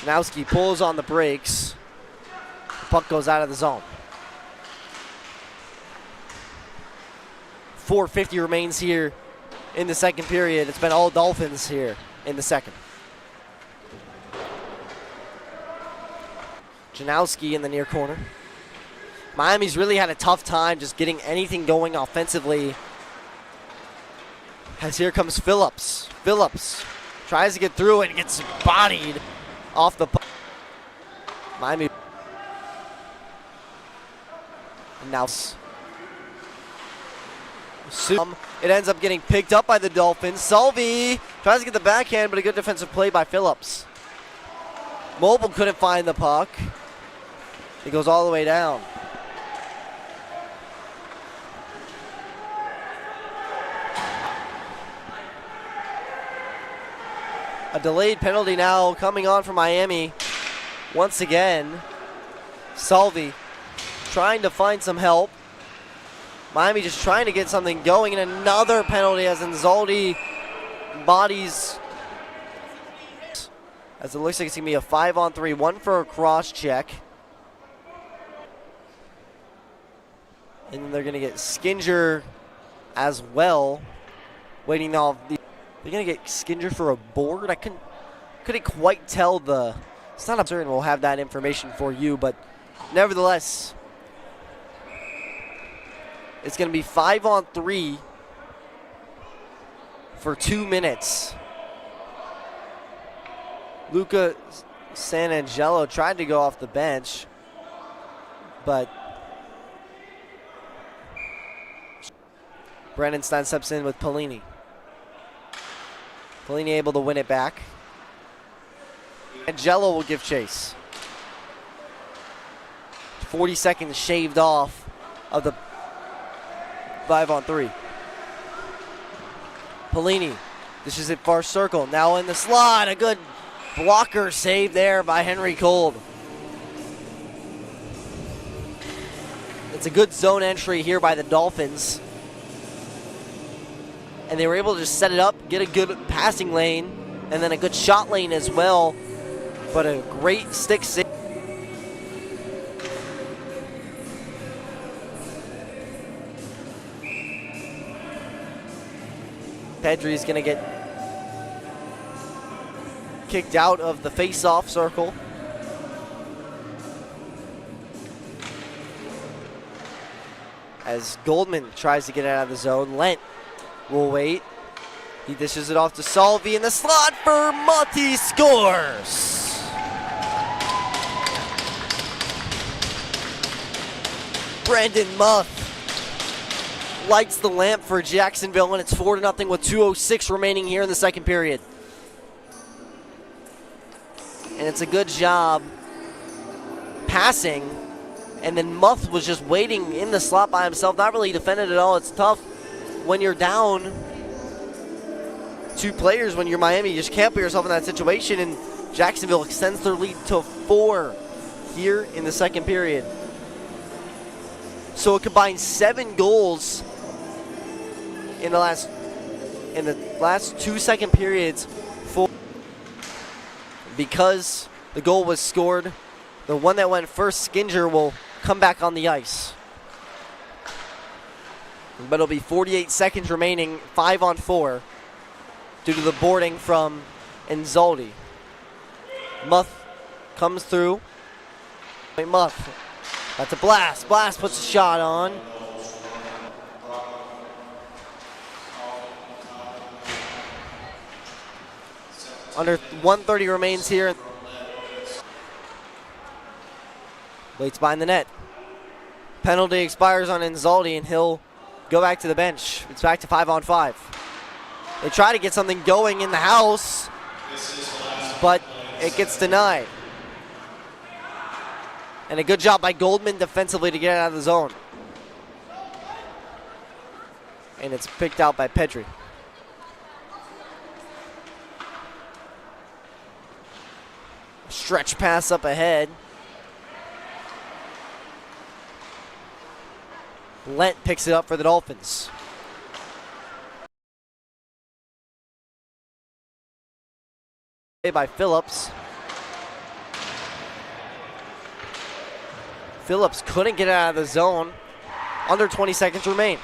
Janowski pulls on the brakes. The puck goes out of the zone. 4:50 remains here in the second period. It's been all Dolphins here in the second. Janowski in the near corner. Miami's really had a tough time just getting anything going offensively. As here comes Phillips. Phillips tries to get through it and gets bodied off the puck. Miami. And now it ends up getting picked up by the Dolphins. Salvi tries to get the backhand, but a good defensive play by Phillips. Mobile couldn't find the puck. It goes all the way down. A delayed penalty now coming on for Miami. Once again, Salvi trying to find some help. Miami just trying to get something going, and another penalty as Inzaldi bodies. As it looks like it's going to be a 5-on-3, one for a cross check. And then they're going to get Skinger as well. Waiting off the. They're going to get Skinger for a board. I couldn't quite tell the. It's not certain we'll have that information for you, but nevertheless, it's going to be 5-on-3 for 2 minutes. Luca Sanangelo tried to go off the bench, but Brandon Stein steps in with Pelini. Pelini able to win it back. Angelo will give chase. 40 seconds shaved off of the 5-on-3. Pelini, this is it far circle. Now in the slot, a good blocker save there by Henry Cold. It's a good zone entry here by the Dolphins. And they were able to just set it up, get a good passing lane, and then a good shot lane as well. But a great stick save. Pedri's going to get kicked out of the face-off circle. As Goldman tries to get out of the zone, Lent will wait. He dishes it off to Salvi in the slot for Muth. Scores. Brandon Muth lights the lamp for Jacksonville, and it's 4-0 with 2:06 remaining here in the second period. And it's a good job passing. And then Muth was just waiting in the slot by himself, not really defended at all. It's tough when you're down 2 players, when you're Miami. You just can't put yourself in that situation, and Jacksonville extends their lead to 4 here in the second period. So it combined 7 goals in the last 2 second periods. Because the goal was scored, the one that went first, Skinger, will come back on the ice. But it'll be 48 seconds remaining, 5-on-4, due to the boarding from Inzaldi. Muth comes through. Muth, that's a blast. Blast puts a shot on. Under 1:30 remains here. Waits behind the net. Penalty expires on Inzaldi, and he'll go back to the bench. It's back to 5-on-5. They try to get something going in the house, but it gets denied. And a good job by Goldman defensively to get it out of the zone. And it's picked out by Pedri. Stretch pass up ahead. Lent picks it up for the Dolphins. By Phillips. Phillips couldn't get out of the zone. Under 20 seconds remain.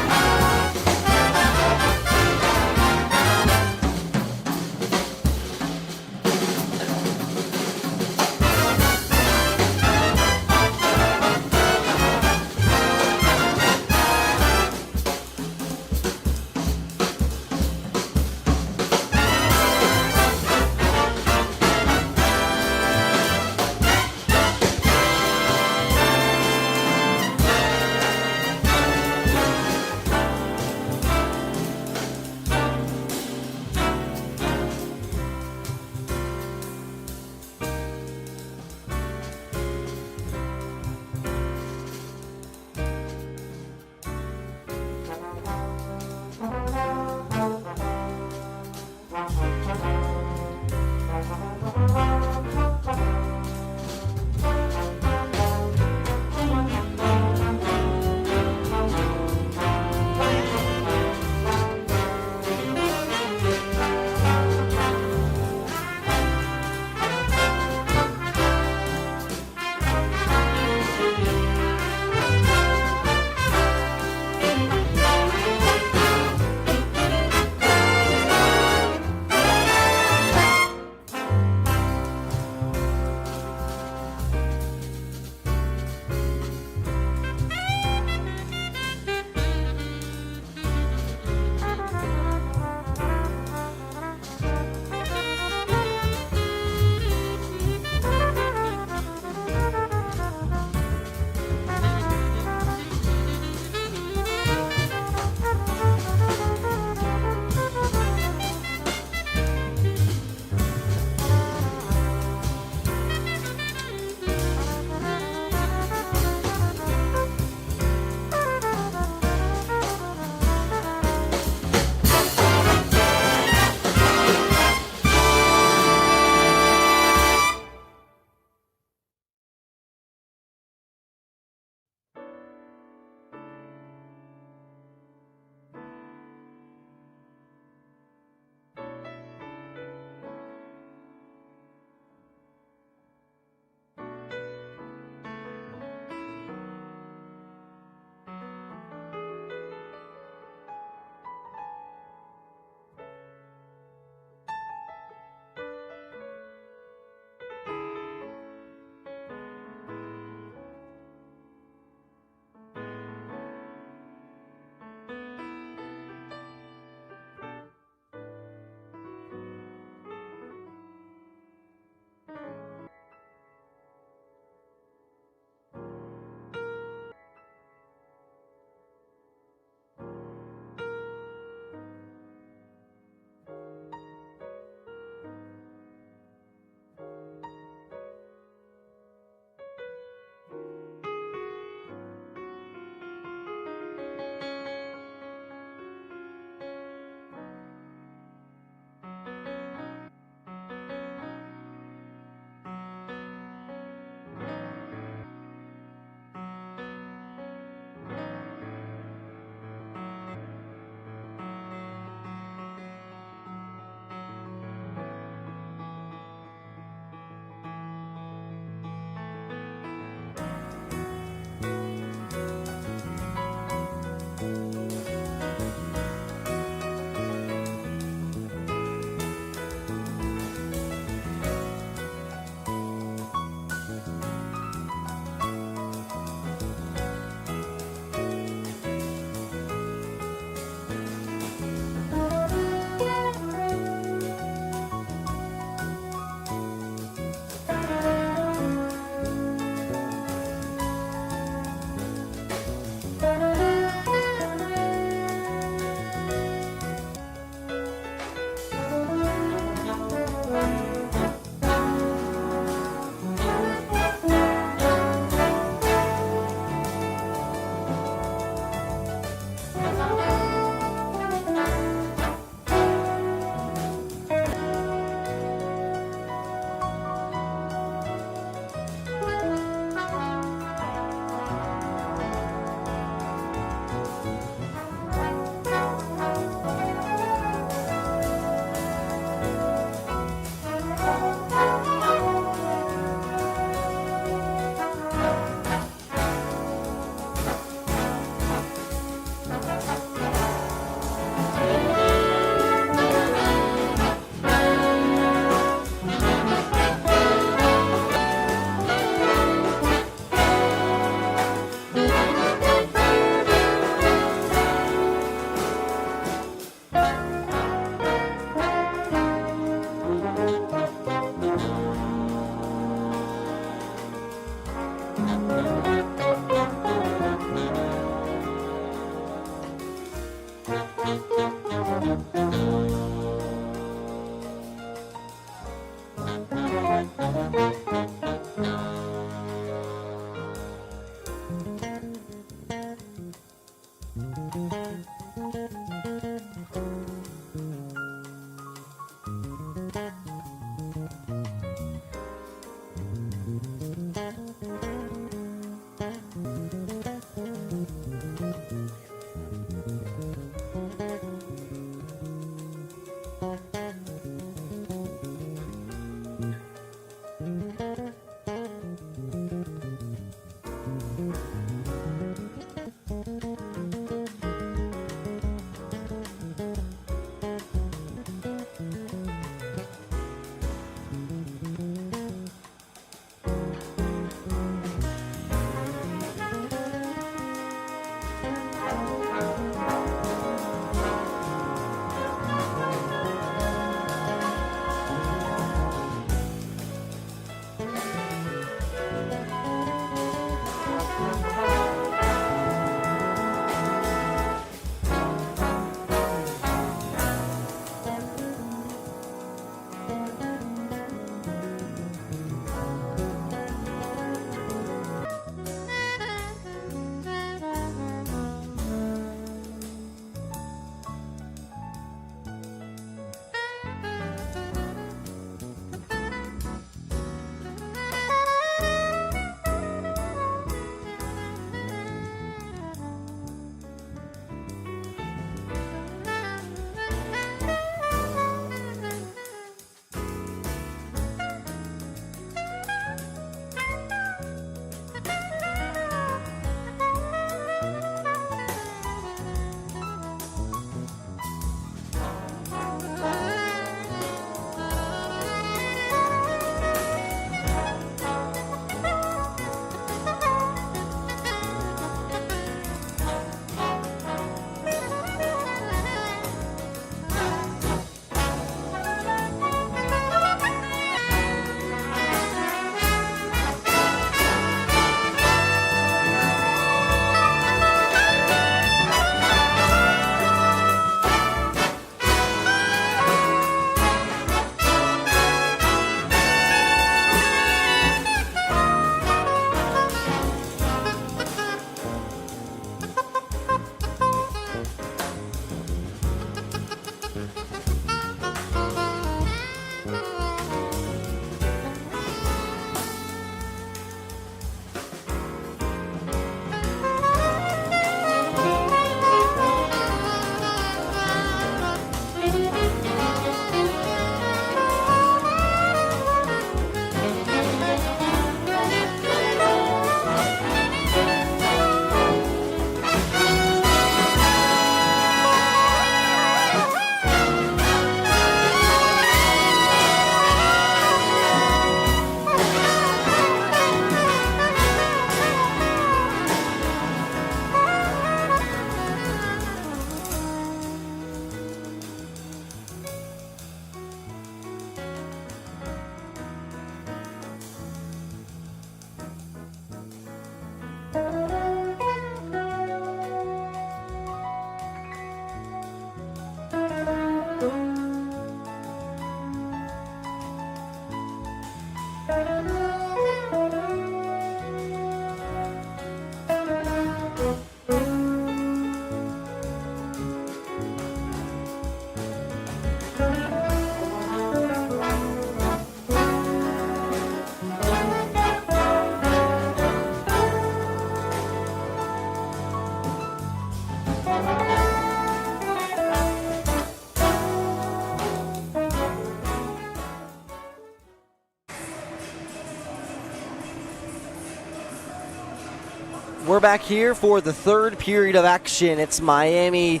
We're back here for the third period of action. It's Miami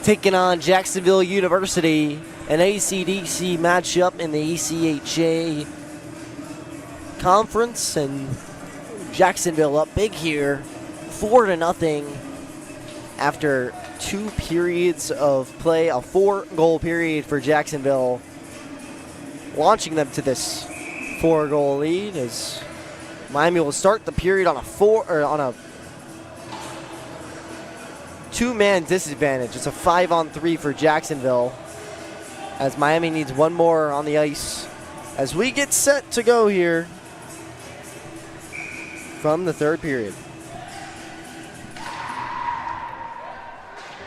taking on Jacksonville University, an ACDC matchup in the ECHA conference, and Jacksonville up big here, 4-0 after 2 periods of play, a 4-goal period for Jacksonville, launching them to this 4-goal lead as Miami will start the period on a 2-man disadvantage. It's a 5-on-3 for Jacksonville as Miami needs one more on the ice as we get set to go here from the third period.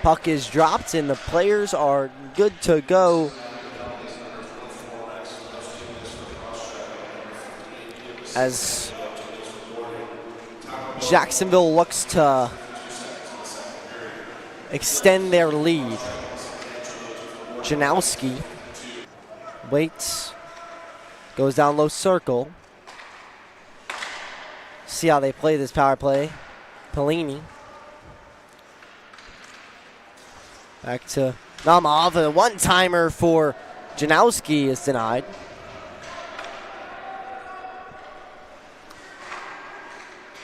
Puck is dropped and the players are good to go. As Jacksonville looks to extend their lead. Janowski waits, goes down low circle. See how they play this power play. Pelini. Back to Namov. A one-timer for Janowski is denied.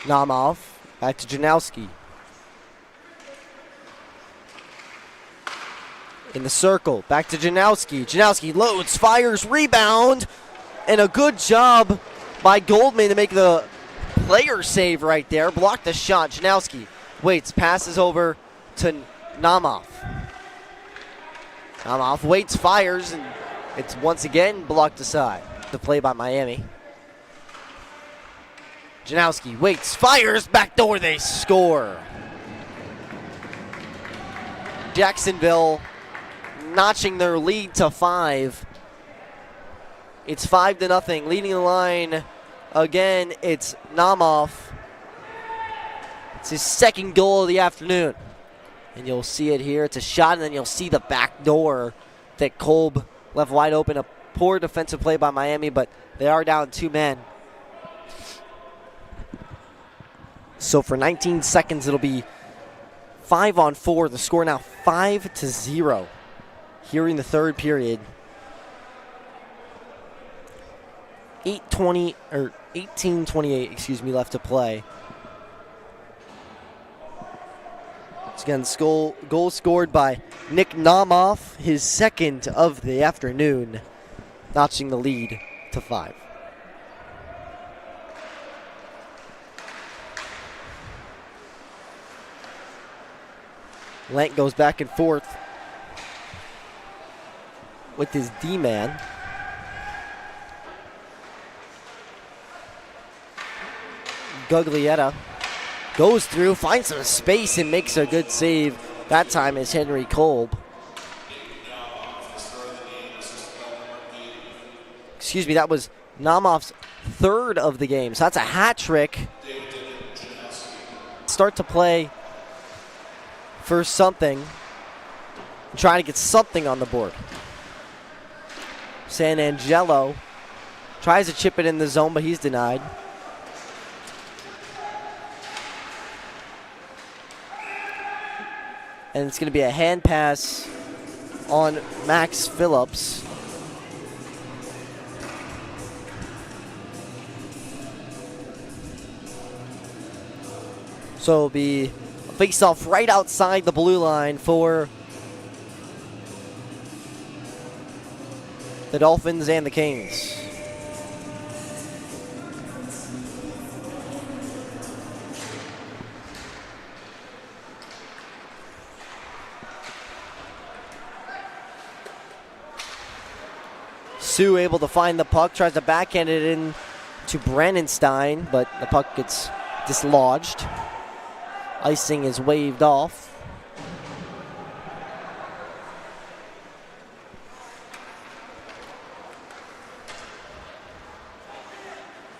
Namov. Back to Janowski. In the circle. Back to Janowski. Janowski loads, fires, rebound. And a good job by Goldman to make the player save right there. Blocked the shot. Janowski waits, passes over to Namov. Namov waits, fires, and it's once again blocked aside. The play by Miami. Janowski waits, fires, backdoor, they score. Jacksonville notching their lead to 5. It's 5-0. Leading the line again, it's Namov. It's his second goal of the afternoon. And you'll see it here. It's a shot, and then you'll see the back door that Kolb left wide open. A poor defensive play by Miami, but they are down 2 men. So for 19 seconds, it'll be 5-on-4. The score now 5-0 here in the third period. 18:28, left to play. It's again, goal scored by Nick Namov, his second of the afternoon, notching the lead to 5. Lank goes back and forth with his D-man. Guglietta goes through, finds some space, and makes a good save. That time is Henry Kolb. Excuse me, that was Namov's third of the game. So that's a hat trick. Start to play for something. Trying to get something on the board. San Angelo tries to chip it in the zone, but he's denied. And it's going to be a hand pass on Max Phillips. So it'll be a face-off right outside the blue line for the Dolphins and the Canes. Sue able to find the puck, tries to backhand it in to Brannenstein, but the puck gets dislodged. Icing is waved off.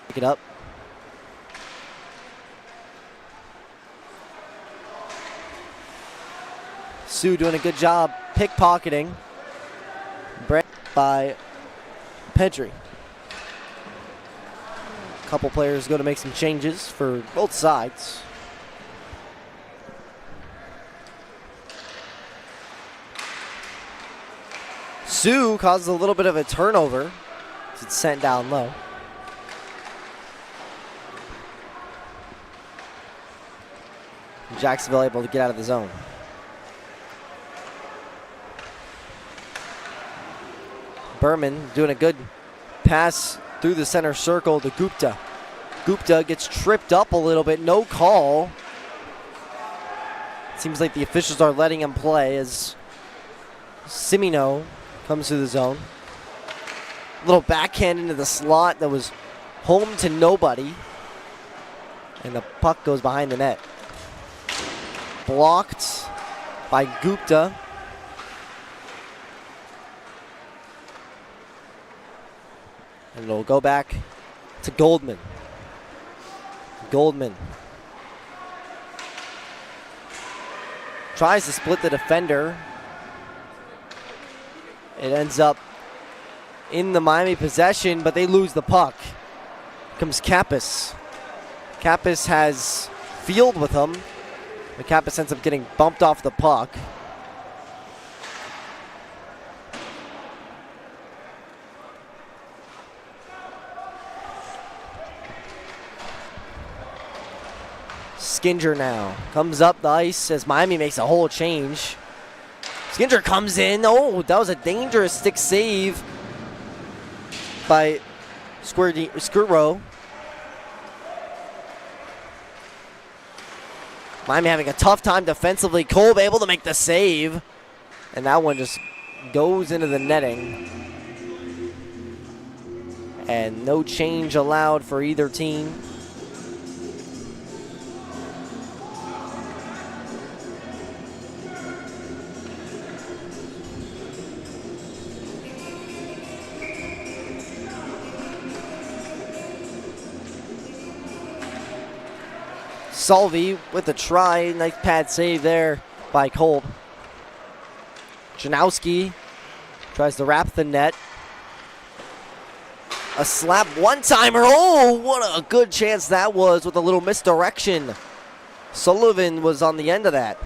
Pick it up. Sue doing a good job pickpocketing. By Pedri. A couple players go to make some changes for both sides. Sue causes a little bit of a turnover. It's sent down low. Jacksonville able to get out of the zone. Berman doing a good pass through the center circle to Gupta. Gupta gets tripped up a little bit. No call. Seems like the officials are letting him play as Simino comes to the zone. Little backhand into the slot that was home to nobody. And the puck goes behind the net. Blocked by Gupta. And it'll go back to Goldman. Goldman tries to split the defender. It ends up in the Miami possession, but they lose the puck. Here comes Kappas. Kappas has field with him, but Kappas ends up getting bumped off the puck. Skinger now comes up the ice as Miami makes a whole change. Skinger comes in. Oh, that was a dangerous stick save by Skuro. Miami having a tough time defensively. Kolb able to make the save. And that one just goes into the netting. And no change allowed for either team. Salvi with the try. Nice pad save there by Kolb. Janowski tries to wrap the net. A slap one-timer. Oh, what a good chance that was with a little misdirection. Sullivan was on the end of that.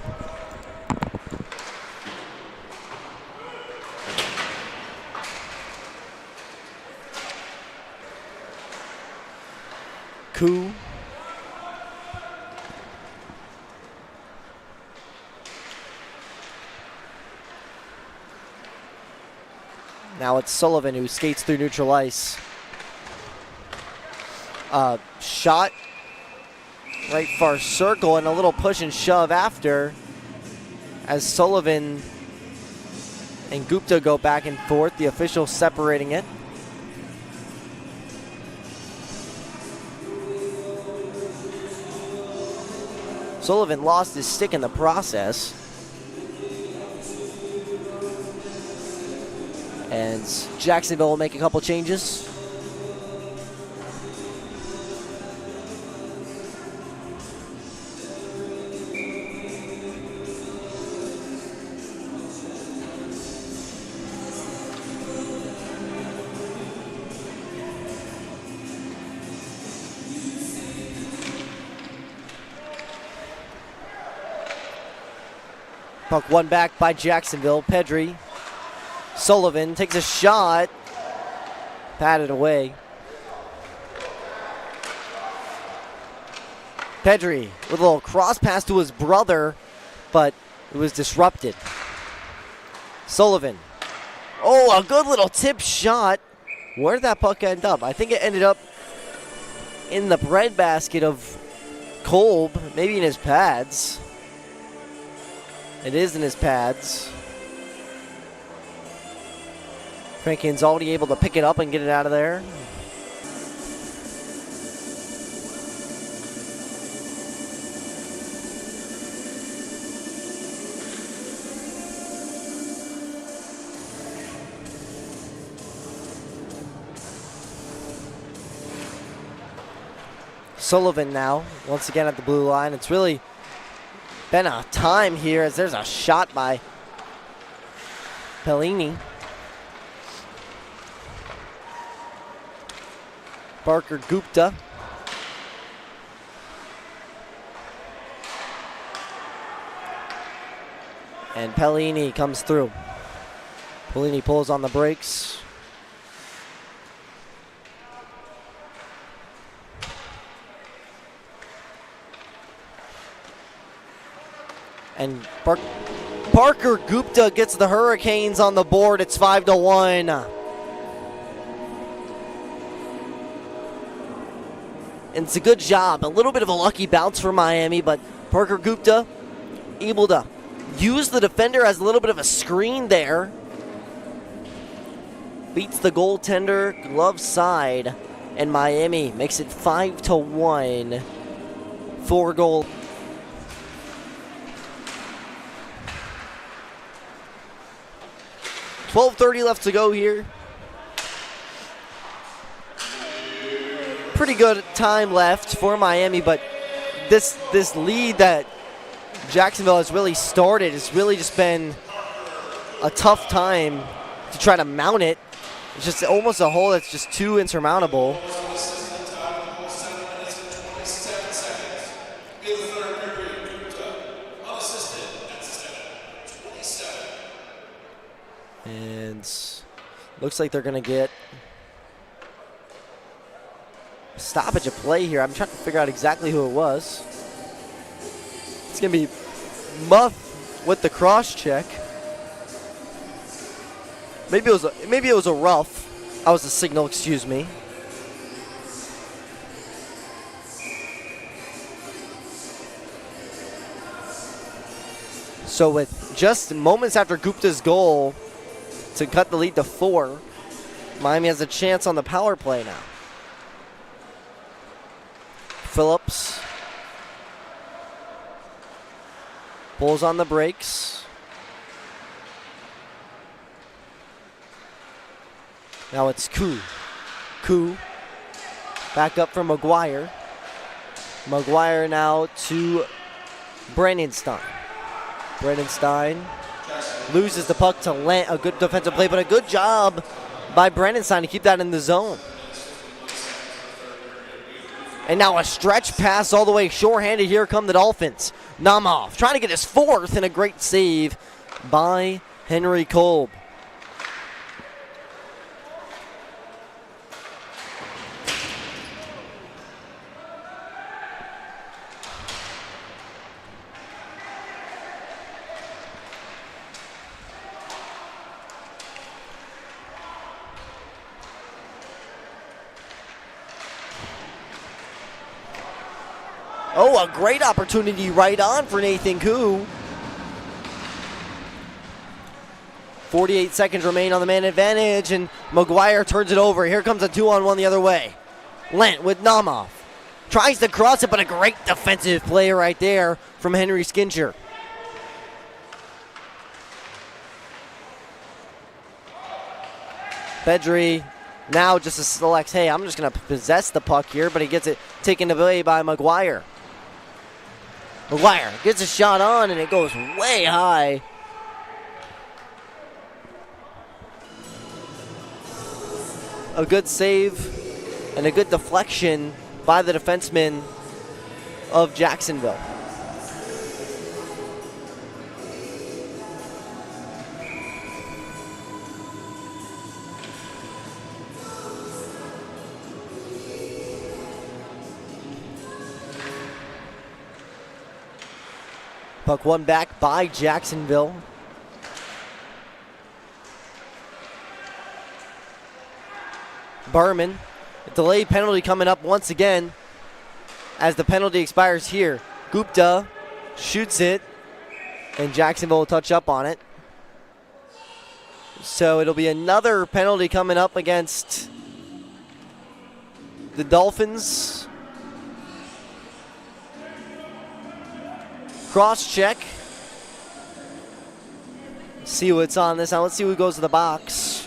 Koo. Now it's Sullivan who skates through neutral ice. Shot right far circle and a little push and shove after as Sullivan and Gupta go back and forth, the official separating it. Sullivan lost his stick in the process. And Jacksonville will make a couple changes. Puck won back by Jacksonville. Pedri. Sullivan takes a shot. Patted away. Pedri with a little cross pass to his brother, but it was disrupted. Sullivan. Oh, a good little tip shot. Where did that puck end up? I think it ended up in the breadbasket of Kolb, maybe in his pads. It is in his pads. Frank Anzaldi able to pick it up and get it out of there. Sullivan now, once again at the blue line. It's really been a time here as there's a shot by Pellini. Parker Gupta. And Pellini comes through. Pellini pulls on the brakes. And Parker Gupta gets the Hurricanes on the board. It's 5-1. And it's a good job. A little bit of a lucky bounce for Miami, but Parker Gupta able to use the defender as a little bit of a screen there. Beats the goaltender, glove side, and Miami makes it 5-1. 4 goal. 12:30 left to go here. Pretty good time left for Miami, but this lead that Jacksonville has really started has really just been a tough time to try to mount it. It's just almost a hole that's just too insurmountable. And looks like they're going to get stoppage of play here. I'm trying to figure out exactly who it was. It's going to be Muff with the cross check. Maybe it was a rough. That was the signal, excuse me. So with just moments after Gupta's goal to cut the lead to 4, Miami has a chance on the power play now. Phillips pulls on the brakes. Now it's Koo. Koo back up from McGuire. McGuire now to Brandon Stein. Brandon Stein loses the puck to Lent. A good defensive play, but a good job by Brandon Stein to keep that in the zone. And now a stretch pass all the way shore-handed. Here come the Dolphins. Namoff trying to get his 4th, and a great save by Henry Kolb. Oh, a great opportunity right on for Nathan Koo. 48 seconds remain on the man advantage, and McGuire turns it over. Here comes a 2-on-1 the other way. Lent with Namoff. Tries to cross it, but a great defensive play right there from Henry Skincher. Bedry now just selects, hey, I'm just going to possess the puck here, but he gets it taken away by McGuire. McGuire gets a shot on, and it goes way high. A good save and a good deflection by the defenseman of Jacksonville. Puck won back by Jacksonville. Berman, a delayed penalty coming up once again as the penalty expires here. Gupta shoots it, and Jacksonville will touch up on it. So it'll be another penalty coming up against the Dolphins. Cross check. See what's on this now. Let's see who goes to the box.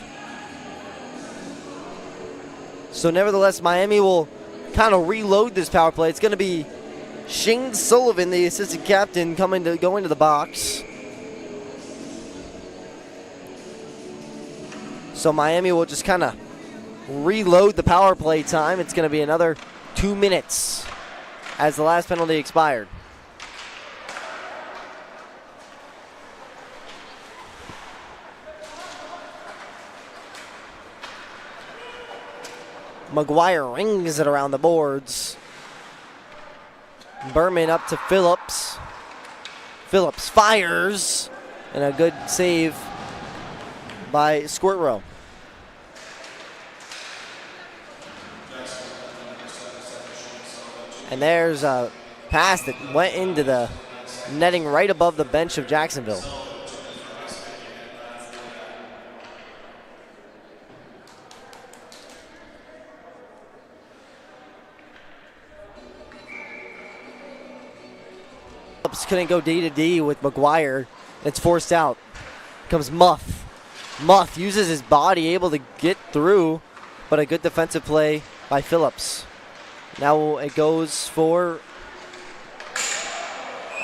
So nevertheless, Miami will kind of reload this power play. It's going to be Shane Sullivan, the assistant captain, go into the box. So Miami will just kind of reload the power play time. It's going to be another 2 minutes as the last penalty expired. McGuire rings it around the boards. Berman up to Phillips. Phillips fires. And a good save by Squirtrow. And there's a pass that went into the netting right above the bench of Jacksonville. Couldn't go D to D with McGuire. It's forced out. Comes Muff. Muth uses his body, able to get through, but a good defensive play by Phillips. Now it goes for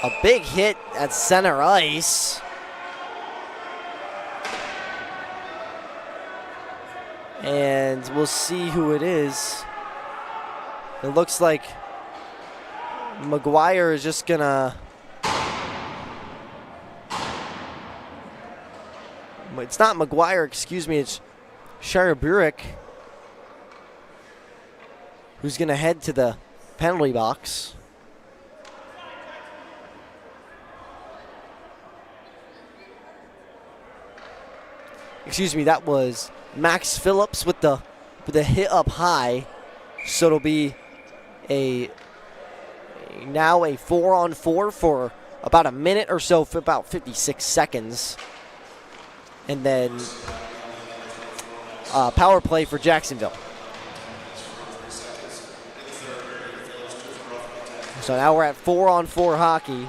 a big hit at center ice. And we'll see who it is. It looks like McGuire is just gonna... It's not McGuire, excuse me, it's Sharaburik who's gonna head to the penalty box. Excuse me, that was Max Phillips with the hit up high. So it'll be now a 4-on-4 for about a minute or so, for about 56 seconds. And then power play for Jacksonville. So now we're at 4-on-4 hockey.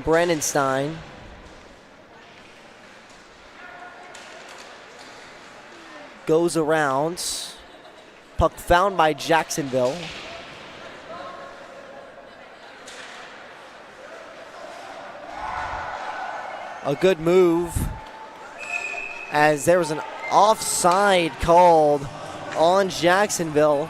Brandonstein. Goes around. Puck found by Jacksonville. A good move, as there was an offside called on Jacksonville.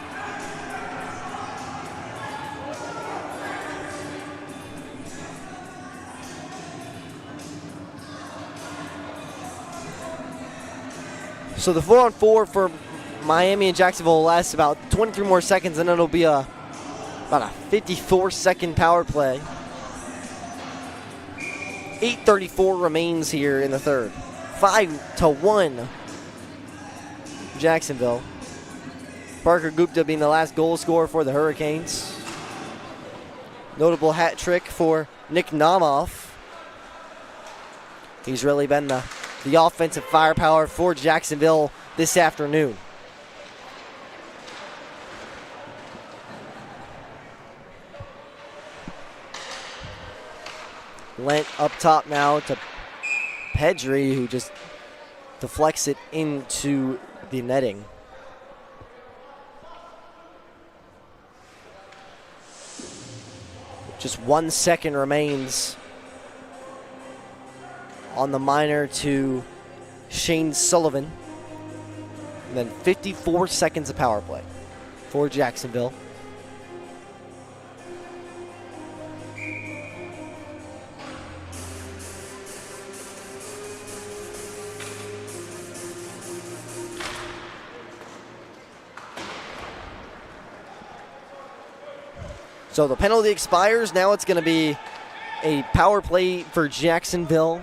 So the 4-on-4 for Miami and Jacksonville will last about 23 more seconds, and it'll be about a 54-second power play. 8:34 remains here in the third. 5-1 Jacksonville. Parker Gupta being the last goal scorer for the Hurricanes. Notable hat trick for Nick Namoff. He's really been the offensive firepower for Jacksonville this afternoon. Lent up top now to Pedri, who just deflects it into the netting. Just 1 second remains on the minor to Shane Sullivan. And then 54 seconds of power play for Jacksonville. So the penalty expires. Now it's going to be a power play for Jacksonville.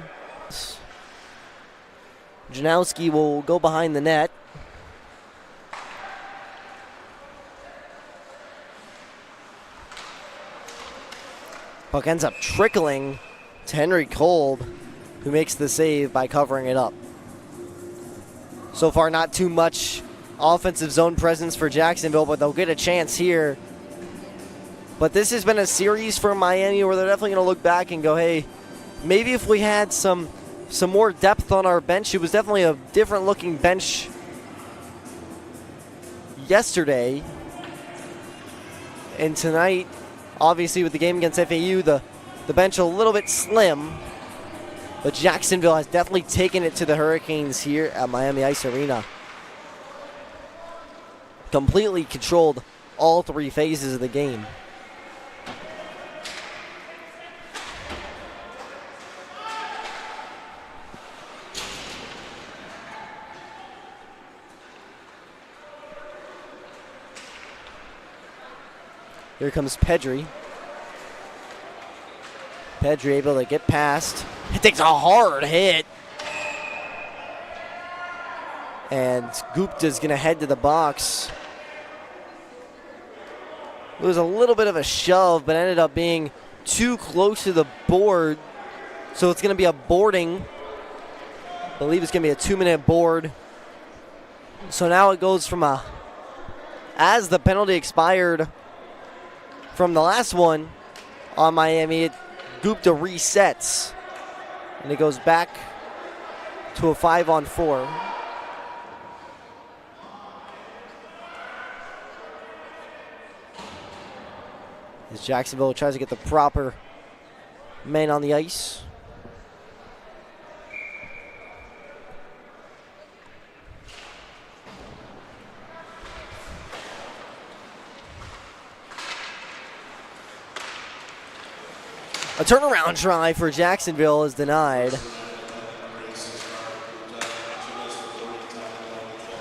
Janowski will go behind the net. Puck ends up trickling to Henry Kolb, who makes the save by covering it up. So far, not too much offensive zone presence for Jacksonville, but they'll get a chance here. But this has been a series for Miami where they're definitely going to look back and go, hey, maybe if we had some more depth on our bench. It was definitely a different looking bench yesterday. And tonight, obviously with the game against FAU, the bench a little bit slim. But Jacksonville has definitely taken it to the Hurricanes here at Miami Ice Arena. Completely controlled all three phases of the game. Here comes Pedri. Pedri able to get past. He takes a hard hit. And Gupta's going to head to the box. It was a little bit of a shove, but ended up being too close to the board. So it's going to be a boarding. I believe it's going to be a 2-minute board. So now it goes from a as the penalty expired from the last one on Miami, Gupta resets, and it goes back to a 5-on-4. As Jacksonville tries to get the proper men on the ice. A turnaround try for Jacksonville is denied.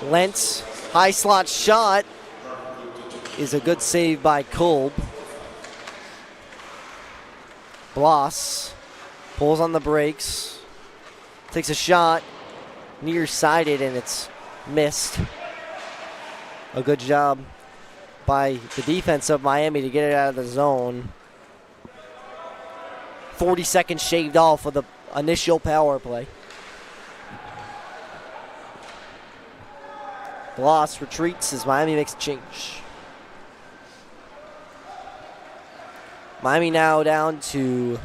Lentz, high slot shot is a good save by Kolb. Bloss pulls on the brakes, takes a shot, near-sided, and it's missed. A good job by the defense of Miami to get it out of the zone. 40 seconds shaved off of the initial power play. Bloss retreats as Miami makes a change. Miami now down to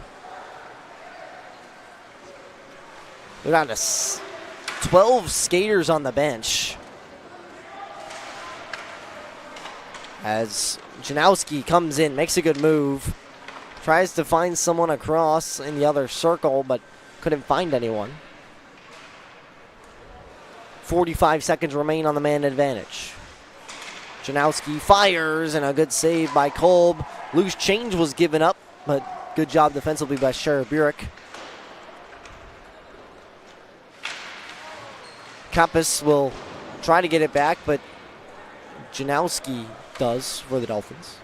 12 skaters on the bench. As Janowski comes in, makes a good move. Tries to find someone across in the other circle, but couldn't find anyone. 45 seconds remain on the man advantage. Janowski fires, and a good save by Kolb. Loose change was given up, but good job defensively by Sheriff Burek. Kappas will try to get it back, but Janowski does for the Dolphins.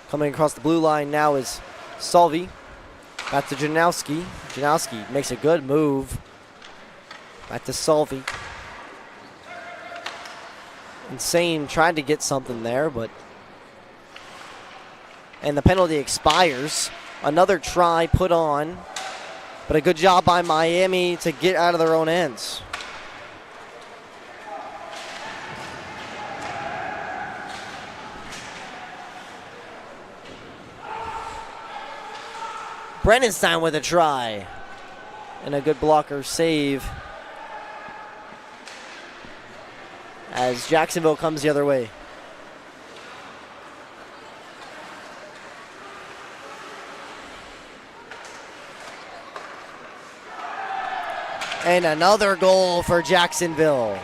Coming across the blue line now is Salvi. Back to Janowski. Janowski makes a good move. Back to Salvi. Insane tried to get something there, but... And the penalty expires. Another try put on. But a good job by Miami to get out of their own ends. Brenenstein with a try. And a good blocker save. As Jacksonville comes the other way. And another goal for Jacksonville.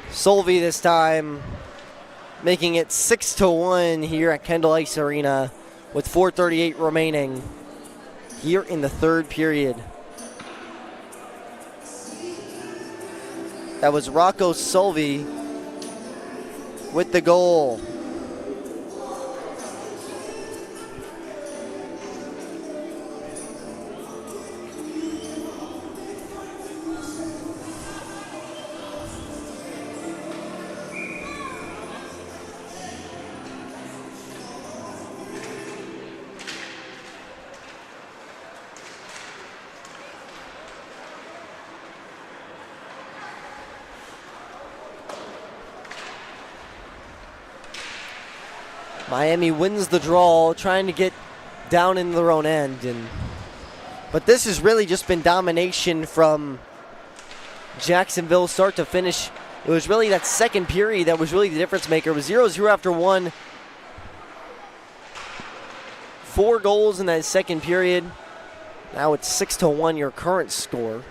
Solvey this time making it 6-1 here at Kendall Ice Arena with 4:38 remaining here in the third period. That was Rocco Solvey with the goal. Miami wins the draw, trying to get down in their own end. But this has really just been domination from Jacksonville start to finish. It was really that second period that was really the difference maker. It was 0-0 after one. 4 goals in that second period. Now it's 6-1, your current score.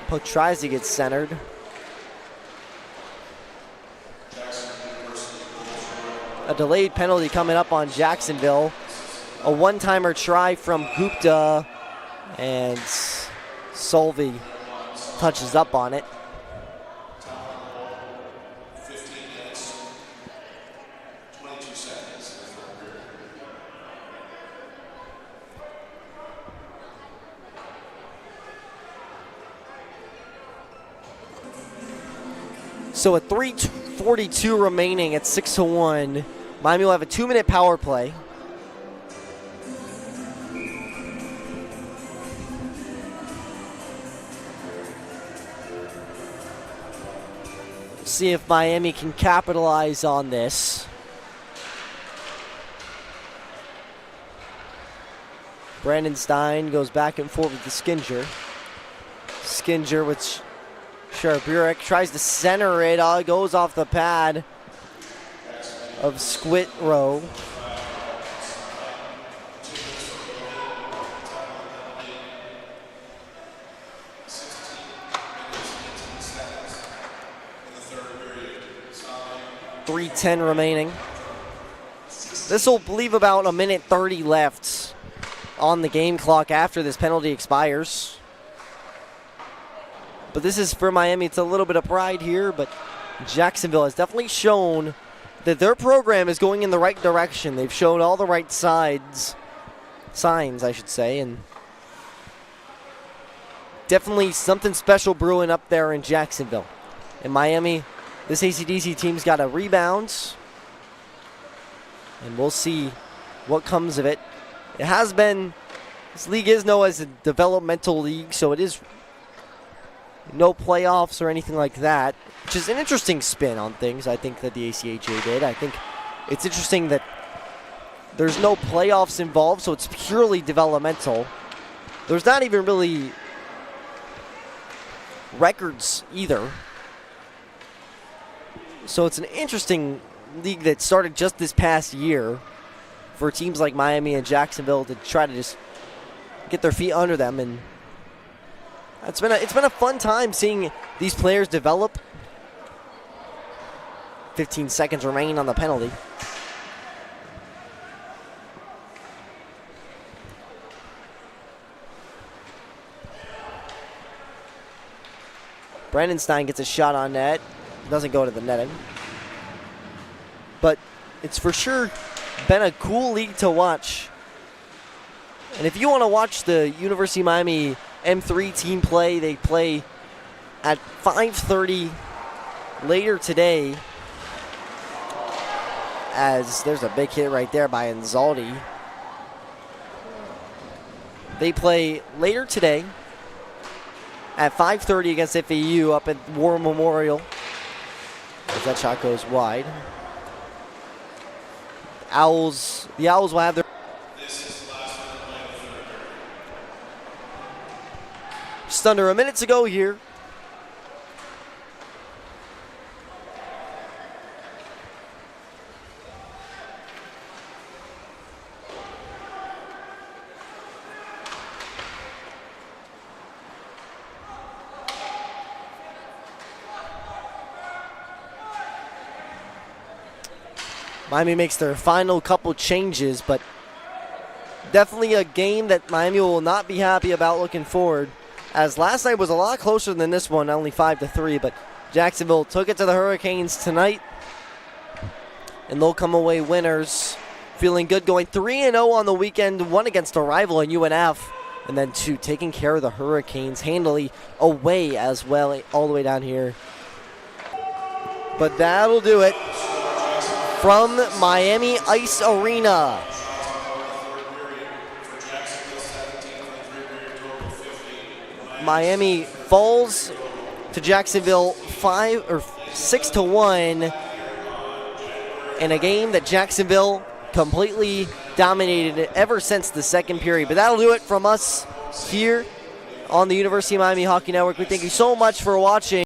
Puck tries to get centered. A delayed penalty coming up on Jacksonville. A one-timer try from Gupta, and Solvey touches up on it. So at 3:42 remaining at 6-1, Miami will have a 2-minute power play. See if Miami can capitalize on this. Brandon Stein goes back and forth with the Skinger. Skinger with Sharburek tries to center it. It goes off the pad of Squit Row. .310 remaining. This will leave about 1:30 left on the game clock after this penalty expires. But this is for Miami. It's a little bit of pride here, but Jacksonville has definitely shown that their program is going in the right direction. They've shown all the right signs, I should say, and definitely something special brewing up there in Jacksonville. In Miami, this AC/DC team's got a rebound, and we'll see what comes of it. It has been, this league is known as a developmental league, so it is no playoffs or anything like that, which is an interesting spin on things, I think, that the ACHA did. I think it's interesting that there's no playoffs involved, so it's purely developmental. There's not even really records either. So it's an interesting league that started just this past year for teams like Miami and Jacksonville to try to just get their feet under them, and it's been a fun time seeing these players develop. 15 seconds remain on the penalty. Brandon Stein gets a shot on net. Doesn't go to the netting. But it's for sure been a cool league to watch. And if you want to watch the University of Miami M3 team play, they play at 5:30 later today. As there's a big hit right there by Anzaldi. They play later today at 5:30 against FAU up at War Memorial. As that shot goes wide. The Owls will have their just under a minute to go here. Miami makes their final couple changes, but definitely a game that Miami will not be happy about looking forward, as last night was a lot closer than this one, only 5-3, but Jacksonville took it to the Hurricanes tonight, and they'll come away winners, feeling good, going 3-0 on the weekend, one against a rival in UNF, and then two, taking care of the Hurricanes handily away as well, all the way down here. But that'll do it from Miami Ice Arena. Miami falls to Jacksonville 6-1 in a game that Jacksonville completely dominated ever since the second period. But that'll do it from us here on the University of Miami Hockey Network. We thank you so much for watching.